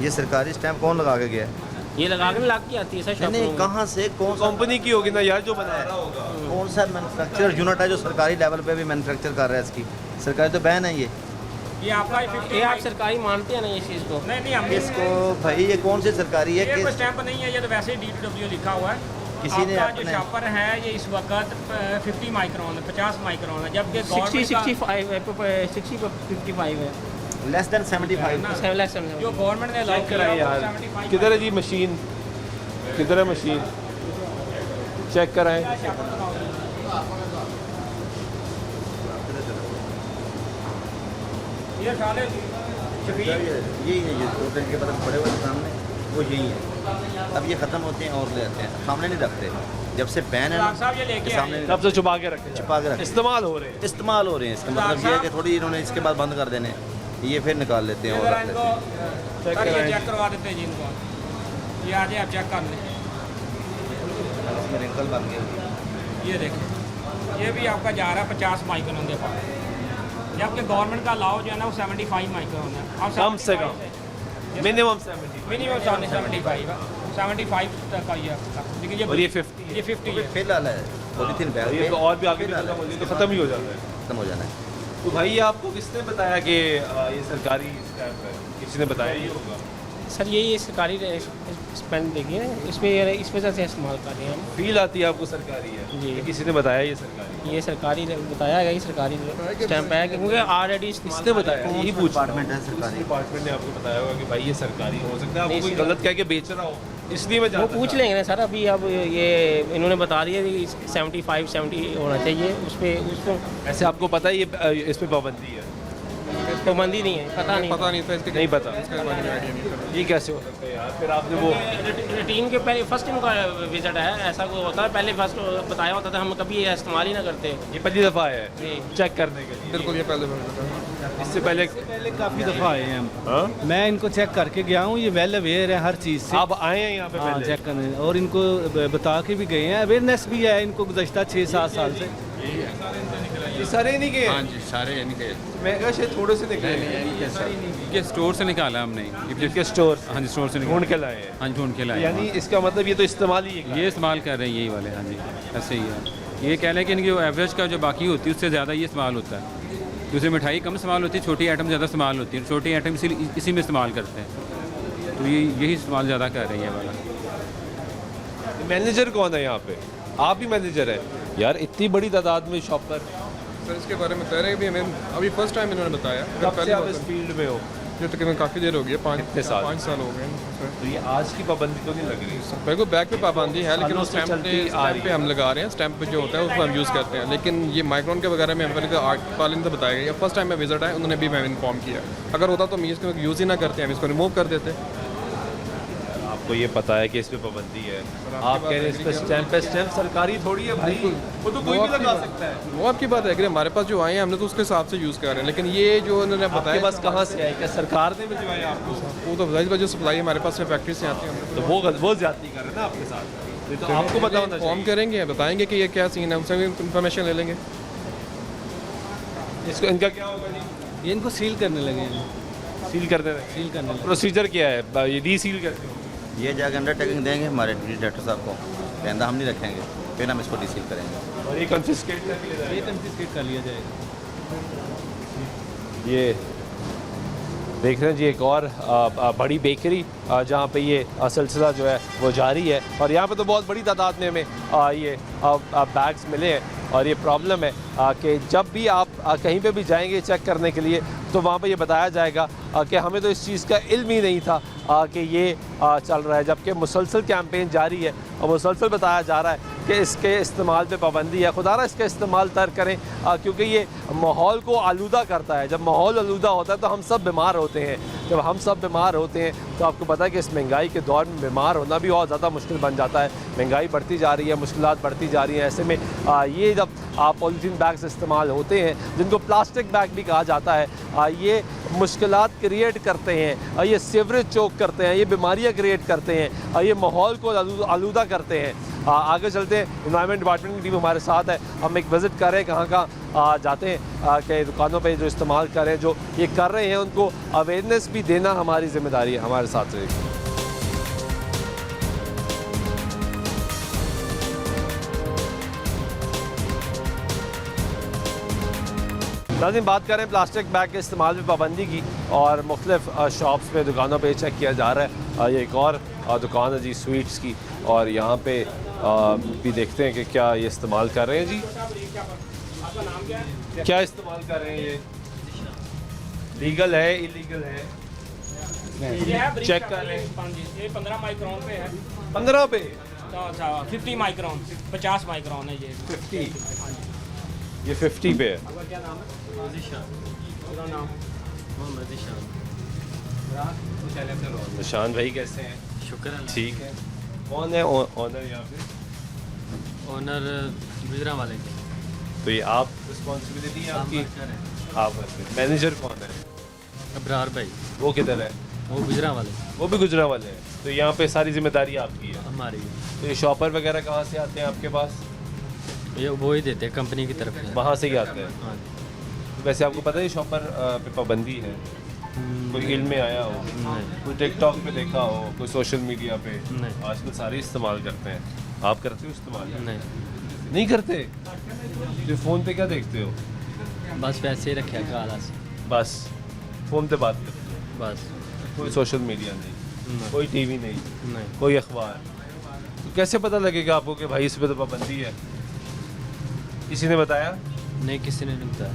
ये सरकारी स्टैम्प कौन लगा के गया है? ये लगा के लग के आती है सर। नहीं, कहाँ से, कौन कंपनी की होगी ना यार जो बना रहा होगा। कौन सा मैन्युफैक्चरर यूनिट है जो सरकारी लेवल पे भी मैन्युफैक्चर कर रहा है इसकी? सरकारी तो बैन है ये आपका ये आप सरकारी मानते हैं ना ये चीज़ को? नहीं हम इसको भाई, ये कौन सी सरकारी है? ये कोई स्टैम्प नहीं है, ये तो वैसे ही DTW लिखा हुआ है। किसी ने आपका जो शॉपर है ये इस वक्त 50 माइक्रोन है, 50 माइक्रोन है, जबकि 60-55 है, लेस देन 75। जो गवर्नमेंट ने अलाउ किया है यार। 75। किधर है जी मशीन? किधर है मशीन? चेक कराएं। ये साले यही है, ये 2 दिन के बाद बड़े बड़े सामने वो यही है। अब ये ख़त्म होते हैं और ले आते हैं, सामने नहीं रखते। जब से बैन है साहब ये लेके सामने तब से छुपा के रखे, छुपा के रखे, इस्तेमाल हो रहे हैं। इस्तेमाल हो रहे हैं। इसका मतलब ये है कि थोड़ी इन्होंने इसके बाद बंद कर देने, ये फिर निकाल लेते हैं और रख लेते हैं। चेक करवा देते हैं जिनको, ये आ जाए आप चेक कर लें। इसमें रिंकल बन गया। ये देखें, ये भी आपका जा रहा है 50 माइक्रोन के पास, जबकि गवर्नमेंट का अलाउ जो है ना वो 75 माइक्रोन है। अब कम से कम मिनिमम 75 है, 75 तक आई है। लेकिन और ये 50 है फिलहाल है पॉलीथीन बैग ये तो और भी आगे तो ख़त्म ही हो जाता है। खत्म हो जाना है। तो भाई ये आपको किसने बताया कि ये सरकारी स्टैम्प है? किसी ने बताया ये होगा? सर ये सरकारी स्पेंड देखिए इसमें इस वजह से इस्तेमाल कर रहे हैं हम। फील आती है आपको सरकारी है जी? किसी ने बताया ये सरकारी? ये सरकारी बताया गया, ये सरकारी स्टैम्प है क्योंकि ऑलरेडी किसने बताया? यही पूछ डिपार्टमेंट है सरकारी। डिपार्टमेंट ने आपको बताया होगा कि भाई ये सरकारी हो सकता है, आपको कोई गलत कह के बेच रहा हो, इसलिए मैं वो पूछ लेंगे ना सर। अभी अब ये इन्होंने बता दिया कि 75-70 होना चाहिए, उस पर उसको ऐसे आपको पता है ये इस पर पाबंदी है? पाबंदी नहीं है, पता नहीं था इसके नहीं पता इसके बारे में आइडिया नहीं था। ये कैसे हो सकता है यार? फिर आपने वो रूटीन के पहले फर्स्ट इनका विजिट है, ऐसा कोई होता है पहले फर्स्ट बताया होता था, हम कभी ये इस्तेमाल ही ना करते। ये पहली दफ़ा है चेक करने के लिए? बिल्कुल ये पहले बार था। इससे पहले काफ़ी दफ़ा आए हैं हम। मैं इनको चेक करके गया हूँ, ये वेल अवेयर है हर चीज़ से। आप आए हैं यहाँ पे हाँ पहले? चेक करने, और इनको बता के भी गए हैं, अवेयरनेस भी है इनको गुज़श्ता 6-7 साल से। ये सारे नहीं गए? हाँ जी सारे नहीं गए। मैं कहा शायद थोड़े से निकले। ये स्टोर से निकाला हमने। ये स्टोर? हाँ जी स्टोर से ढूंढ के लाए हैं? हाँ जी ढूंढ के लाए। यानी इसका मतलब ये तो इस्तेमाल ही है? ये इस्तेमाल कर रहे हैं यही वाले। हाँ जी ऐसे ही है। ये कह रहे हैं कि इनकी एवरेज का जो बाकी होती है उससे ज़्यादा ये इस्तेमाल होता है। दूसरी मिठाई कम इस्तेमाल होती है, छोटी आइटम ज़्यादा इस्तेमाल होती है, छोटी आइटम इसी में इस्तेमाल करते हैं, तो ये यही इस्तेमाल ज़्यादा कर रही है वाला। मैनेजर कौन है यहाँ पे? आप ही मैनेजर है यार? इतनी बड़ी तादाद में शॉप पर? सर इसके बारे में कह रहे हैं भी हमें अभी फर्स्ट टाइम इन्होंने बताया। कब से आप इस फील्ड में हो? ये तकरीबन काफ़ी देर हो गई है, 5 साल हो गए। तो ये आज की पाबंदी तो नहीं लग रही? मेरे को बैग पे पाबंदी है, लेकिन उस सालों से चलती आ रही पे हम लगा रहे हैं, स्टैम्प पे जो होता है उसको हम यूज़ करते हैं। लेकिन ये माइक्रोन के वगैरह में हमारे को आर्ट पालन तो बताया गया। फर्स्ट टाइम मैं विजिट आया, उन्होंने भी मैं इन्फॉर्म किया। अगर होता तो हम इसको यूज़ ही ना करते, हम इसको रिमूव कर देते। आपको ये पता है कि इस पे पाबंदी है, आप कह रहे हैं इस पे स्टैम्प सरकारी थोड़ी है भाई, वो तो कोई भी लगा सकता है। वो आपकी बात है कि हमारे पास जो आए हैं हमने तो उसके हिसाब से यूज़ कर रहे हैं, लेकिन ये जो उन्होंने बताया बस कहाँ से आए? क्या सरकार ने भिजवाया आपको? वो तो जाहिर जो सप्लाई हमारे पास से फैक्ट्री से आती है, तो वो ज्यादती कर रहे हैं ना आपके साथ। ये तो आपको पता होना फॉर्म करेंगे, बताएंगे कि ये क्या सीन है, उनसे भी इन्फॉर्मेशन ले लेंगे। इसको इनका क्या होगा जी? ये इनको सील करने लगे हैं। सील करने लगे? सील करने लगे। प्रोसीजर क्या है? ये डी सील करते हो? ये जाकर अंडरटेकिंग देंगे हमारे डायरेक्टर साहब को, कहना हम नहीं रखेंगे, फिर हम इसको डिसील करेंगे। और ये कंफिस्केट कर लिया जाएगा? ये कंफिस्केट कर लिया जाएगा। ये देख रहे हैं जी एक और बड़ी बेकरी जहाँ पे ये सिलसिला जो है वो जारी है, और यहाँ पे तो बहुत बड़ी तादाद में हमें ये बैग्स मिले हैं। और ये प्रॉब्लम है कि जब भी आप कहीं पे भी जाएंगे चेक करने के लिए तो वहाँ पे ये बताया जाएगा कि हमें तो इस चीज़ का इल्म ही नहीं था कि ये चल रहा है, जबकि मुसलसल कैंपेन जारी है और मुसलसल बताया जा रहा है कि इसके इस्तेमाल पे पाबंदी है। खुदारा इसका इस्तेमाल तर्क करें क्योंकि ये माहौल को आलूदा करता है। जब माहौल आलूदा होता है तो हम सब बीमार होते हैं। जब हम सब बीमार होते हैं तो आपको पता है कि इस महंगाई के दौर में बीमार होना भी और ज़्यादा मुश्किल बन जाता है। महंगाई बढ़ती जा रही है, मुश्किलात बढ़ती जा रही हैं। ऐसे में ये जब पॉलीथीन बैग्स इस्तेमाल होते हैं, जिनको प्लास्टिक बैग भी कहा जाता है, ये मुश्किलात क्रिएट करते हैं, ये सीवरेज चोक करते हैं, ये बीमारियां क्रिएट करते हैं, ये माहौल को आलूदा करते हैं। आगे चलते हैं, एनवायरनमेंट डिपार्टमेंट की टीम हमारे साथ है, हम एक विज़िट कर रहे हैं, कहाँ जाते हैं कि दुकानों पे जो इस्तेमाल कर रहे हैं, जो ये कर रहे हैं, उनको अवेयरनेस भी देना हमारी जिम्मेदारी है। हमारे साथ रहिए। नाज़रीन, बात करें प्लास्टिक बैग के इस्तेमाल में पाबंदी की, और मुख्तलिफ शॉप्स पे दुकानों पे चेक किया जा रहा है। ये एक और दुकान है जी स्वीट्स की, और यहाँ पे भी देखते हैं कि क्या ये इस्तेमाल कर रहे हैं जी। क्या इस्तेमाल कर रहे हैं? ये लीगल है, इलीगल है? चेक कर रहे हैं। ये 15 माइक्रोन पे है। 15 पे? 50 माइक्रोन, 50 माइक्रोन है ये। 50? ये 50 पे है। क्या नाम है? पूरा नाम? निशान भाई कैसे हैं? शुक्र है, ठीक है। कौन है ऑनर यहाँ पे? ऑनर गुजरा वाले के। तो ये आप रिस्पॉन्सिबिलिटी है आपकी? आप मैनेजर कौन है? अब्रार भाई। वो किधर है? वो गुजरा वाले। वो भी गुजरा वाले हैं। तो यहाँ पे सारी जिम्मेदारी आपकी है? हमारी। तो ये शॉपर वगैरह कहाँ से आते हैं आपके पास? ये वो ही देते हैं, कंपनी की तरफ से। वहाँ से ही आते हैं? हाँ। वैसे आपको पता है शॉपर पे पाबंदी है? कोई इल्म में आया हो? कोई टिकटॉक पे देखा हो? कोई सोशल मीडिया पे? आजकल सारे इस्तेमाल करते हैं। आप करते हो इस्तेमाल? नहीं करते? तो फ़ोन पे क्या देखते हो? बस वैसे ही रखे काला से। बस फ़ोन पे बात करते हो? बस। कोई सोशल मीडिया नहीं, कोई टीवी नहीं, कोई अखबार? तो कैसे पता लगेगा आपको कि भाई इस पे तो पाबंदी है? किसी ने बताया? नहीं, किसी ने नहीं बताया।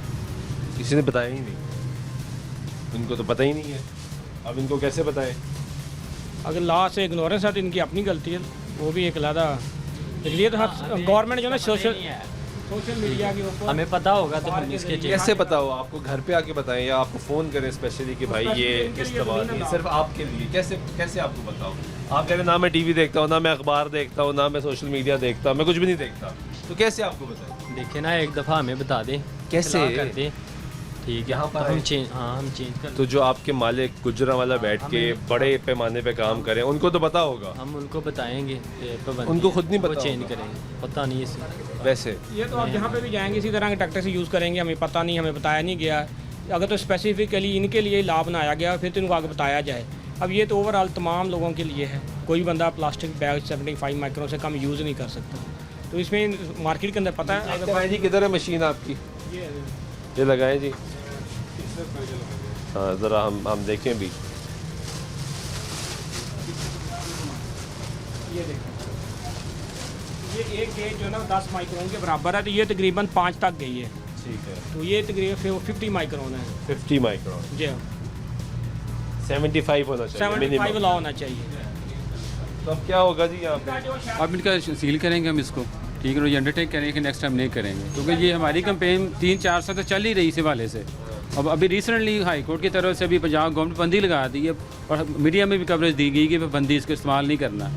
किसी ने बताया ही नहीं? इनको तो पता ही नहीं है, अब इनको कैसे बताएं? अगर लॉ से इग्नोरेंस है तो इनकी अपनी गलती है, वो भी एक अलहदा। ये तो गवर्नमेंट जो है ना सोशल सोशल मीडिया के ऊपर हमें पता होगा तो हम इसके कैसे पता हो आपको? घर पे आके बताएं या आपको फ़ोन करें स्पेशली कि भाई ये इस्तेमाल नहीं, सिर्फ आपके लिए? कैसे कैसे आपको बताओ? आप कह रहे ना मैं टीवी देखता हूँ, ना मैं अखबार देखता हूँ, ना मैं सोशल मीडिया देखता हूँ, मैं कुछ भी नहीं देखता, तो कैसे आपको बताएं? देखे ना, एक दफ़ा हमें बता दें, कैसे? इत्तला कर दें, ठीक है। यहाँ पर तो हम आए। चेंज, हाँ हम चेंज कर, तो जो आपके मालिक गुजरांवाला बैठ के बड़े पैमाने पे काम करें, उनको तो पता होगा। हम उनको बताएंगे कि पाबंदी उनको खुद नहीं वो पता चेंज होगा। करेंगे, पता नहीं इसे वैसे ये तो आप जहाँ पे भी जाएंगे इसी तरह के टैक्टर से यूज़ करेंगे, हमें पता नहीं, हमें बताया नहीं गया। अगर तो स्पेसिफिकली इनके लिए ला बनाया गया फिर तो इनको आगे बताया जाए। अब ये तो ओवरऑल तमाम लोगों के लिए है, कोई बंदा प्लास्टिक बैग 75 माइक्रोन से कम यूज़ नहीं कर सकता। तो इसमें मार्केट के अंदर पता है। अगर जी किधर है मशीन आपकी? ये लगाएं जी। हाँ ज़रा हम देखें भी। ये देखें, ये एक गेज जो है ना 10 माइक्रोन के बराबर है, तो ये तकरीबन 5 तक गई है। ठीक है, तो ये तकरीबन 50 माइक्रोन है। 50 माइक्रोन, जी 75 होना चाहिए 75 ला होना चाहिए। तो अब क्या होगा जी यहाँ पे? अब इनका सील करेंगे हम इसको, ठीक है, ये अंडरटेक करेंगे कि नेक्स्ट टाइम नहीं करेंगे, क्योंकि ये हमारी कंपेन 3-4 साल तक चल ही रही इस हवाले से। अब अभी रिसेंटली हाई कोर्ट की तरफ से अभी पंजाब गवर्नमेंट बंदी लगा दी है और मीडिया में भी कवरेज दी गई कि बंदी इसको इस्तेमाल नहीं करना,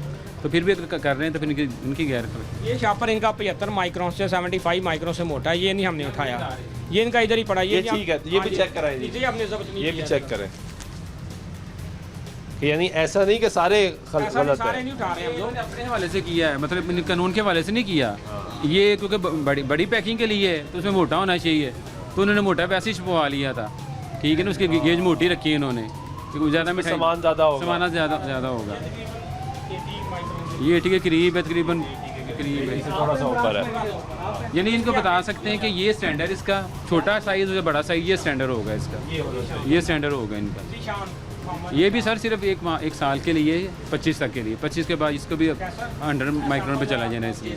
तो फिर भी अगर कर रहे हैं तो फिर इनकी गैर कर। ये शापर इनका 75 माइक्रोन से 75 माइक्रोन से मोटा है, ये नहीं हमने उठाया, ये इनका इधर ही पड़ा। ये ठीक है, ये भी चेक कराएं जी, ये हमने जब्त नहीं ये भी किया। चेक करें कि यानी ऐसा नहीं कि सारे गलत सारे है। नहीं उठा रहे हैं हम लोग। अपने हवाले से किया है, मतलब इन कानून के हवाले से नहीं किया ये, क्योंकि बड़ी पैकिंग के लिए है तो उसमें मोटा होना चाहिए, तो उन्होंने मोटा वैसे ही छपवा लिया था, ठीक है ना, उसकी गेज मोटी रखी है इन्होंने, क्योंकि ज़्यादा मिठाई सामान ज़्यादा होगा, सामान ज़्यादा होगा। ये ठीक है, करीब है, तकरीबन करीब है, थोड़ा सा ऊपर है। यानी इनको बता सकते हैं कि ये स्टैंडर्ड इसका छोटा साइज़ या बड़ा साइज़ ये स्टैंडर्ड होगा इसका, ये स्टैंडर्ड होगा इनका। ये भी सर सिर्फ एक साल के लिए, 25 तक के लिए, 25 के बाद इसको भी 100 माइक्रोन पे चला जाना, इसलिए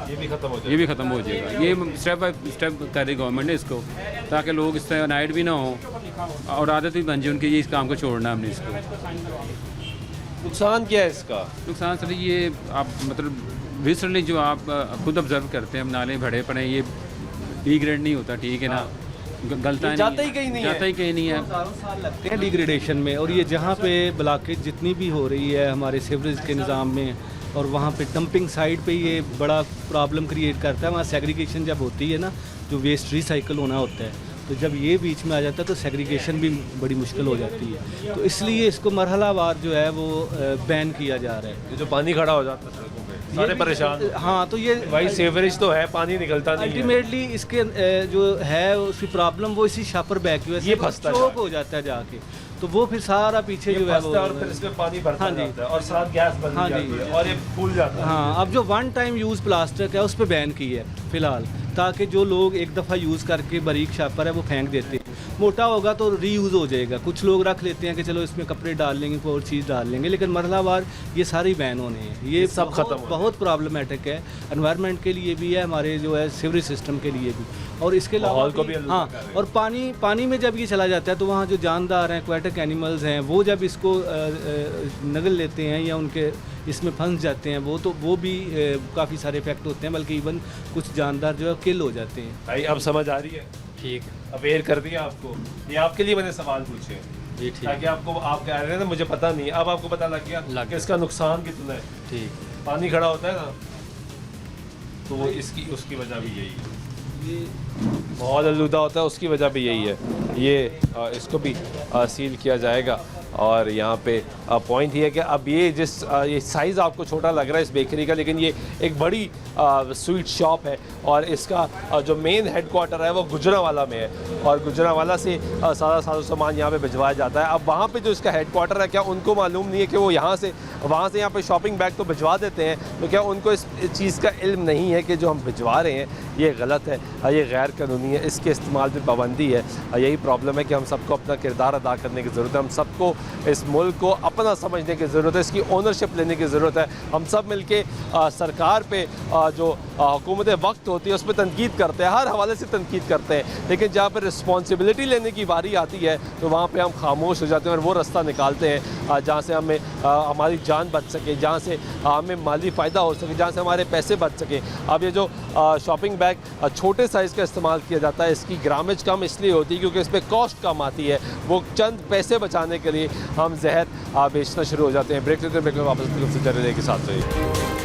ये भी खत्म हो जाएगा। ये भी ख़त्म हो जाएगा। ये स्टेप बाय स्टेप कर रही गवर्नमेंट ने इसको, ताकि लोग इससे नाइट भी ना हो और आदत भी बन जाए उनकी, ये इस काम को छोड़ना हमने इसको। नुकसान क्या है इसका? नुकसान सर ये आप मतलब रिसेंटली जो आप खुद ऑब्जर्व करते हैं, हम नाले भरे पड़े, ये बी ग्रेड नहीं होता, ठीक है ना, गलता जाता ही कहीं नहीं है, जाता ही कहीं नहीं है, लगते हैं डिग्रेडेशन में। और ये जहाँ पे ब्लॉकेज जितनी भी हो रही है हमारे सीवरेज के निज़ाम में, और वहाँ पे डंपिंग साइड पे ये बड़ा प्रॉब्लम क्रिएट करता है। वहाँ सेग्रीगेशन जब होती है ना, जो वेस्ट रिसाइकल होना होता है, तो जब ये बीच में आ जाता है तो सेग्रीगेशन भी बड़ी मुश्किल हो जाती है। तो इसलिए इसको मरहलावार जो है वो बैन किया जा रहा है। ये जो पानी खड़ा हो जाता है सड़कों पे, सारे परेशान। हाँ, तो ये भाई सेवरेज तो है, पानी निकलता नहीं है। अल्टीमेटली इसके जो है उसकी प्रॉब्लम वो इसी शापर बैग की वजह से ये फंसता है, चौक हो जाता है जाके, तो वो फिर सारा पीछे जो है वो, और फिर इसमें पानी भरता हाँ जी, जाता है और साथ गैस बन हाँ जाती जी, है और ये फूल जाता है। हाँ, अब जो वन टाइम यूज़ प्लास्टिक है उस पर बैन की है फ़िलहाल, ताकि जो लोग एक दफ़ा यूज़ करके बारीक शापर है वो फेंक देते हैं, मोटा होगा तो रीयूज़ हो जाएगा। कुछ लोग रख लेते हैं कि चलो इसमें कपड़े डाल लेंगे, कोई और चीज़ डाल लेंगे, लेकिन मरहलावार ये सारे बैन होने हैं। ये सब खत्म हो बहुत प्रॉब्लमेटिक है, एनवायरनमेंट के लिए भी है, हमारे जो है सीवरेज सिस्टम के लिए भी, और इसके अलावा को भी हाँ, और पानी में जब ये चला जाता है तो वहाँ जो जानदार हैं, एक्वाटिक एनिमल्स हैं, वो जब इसको नगल लेते हैं या उनके इसमें फंस जाते हैं, वो भी काफ़ी सारे इफेक्ट होते हैं, बल्कि इवन कुछ जानदार जो है किल हो जाते हैं। भाई अब समझ आ रही है? ठीक, अवेयर कर दिया आपको, ये आपके लिए मैंने सवाल पूछे जी, ठीक, ताकि आपको, आप कह रहे हैं ना मुझे पता नहीं, अब आपको पता लग गया कि इसका नुकसान कितना है। ठीक, पानी खड़ा होता है ना, तो वो उसकी वजह भी यही है, माहौल आलूदा होता है, उसकी वजह भी यही है। ये इसको भी सील किया जाएगा। और यहाँ पे पॉइंट ये है कि अब ये साइज़ आपको छोटा लग रहा है इस बेकरी का, लेकिन ये एक बड़ी स्वीट शॉप है और इसका जो मेन हेडक्वार्टर है वो गुजरांवाला में है और गुजरांवाला से सारा सामान यहाँ पे भिजवाया जाता है। अब वहाँ पे जो इसका हेडक्वार्टर है, क्या उनको मालूम नहीं है कि वो वहाँ से यहाँ पे शॉपिंग बैग तो भिजवा देते हैं, तो क्या उनको इस चीज़ का इल्म नहीं है कि जो हम भिजवा रहे हैं ये गलत है, ये गैर कानूनी है, इसके इस्तेमाल पर पाबंदी है। यही प्रॉब्लम है कि हम सबको अपना किरदार अदा करने की ज़रूरत है। हम सबको इस मुल्क को अपना समझने की ज़रूरत है, इसकी ओनरशिप लेने की ज़रूरत है। हम सब मिलके सरकार पे जो हुकूमत वक्त होती है उस पर तनकीद करते हैं, हर हवाले से तनकीद करते हैं, लेकिन जहाँ पर रिस्पॉन्सिबिलिटी लेने की बारी आती है तो वहाँ पे हम खामोश हो जाते हैं और वो रास्ता निकालते हैं जहाँ से हमें हमारी जान बच सके, जहाँ से हमें माली फ़ायदा हो सके, जहाँ से हमारे पैसे बच सके। अब ये जो शॉपिंग बैग छोटे साइज़ का इस्तेमाल किया जाता है, इसकी ग्रामेज कम इसलिए होती है क्योंकि इस पर कॉस्ट कम आती है। वो चंद पैसे बचाने के लिए हम जहर बेचना शुरू हो जाते हैं। ब्रेक लेते हैं, ब्रेक में वापस के साथ रहिए।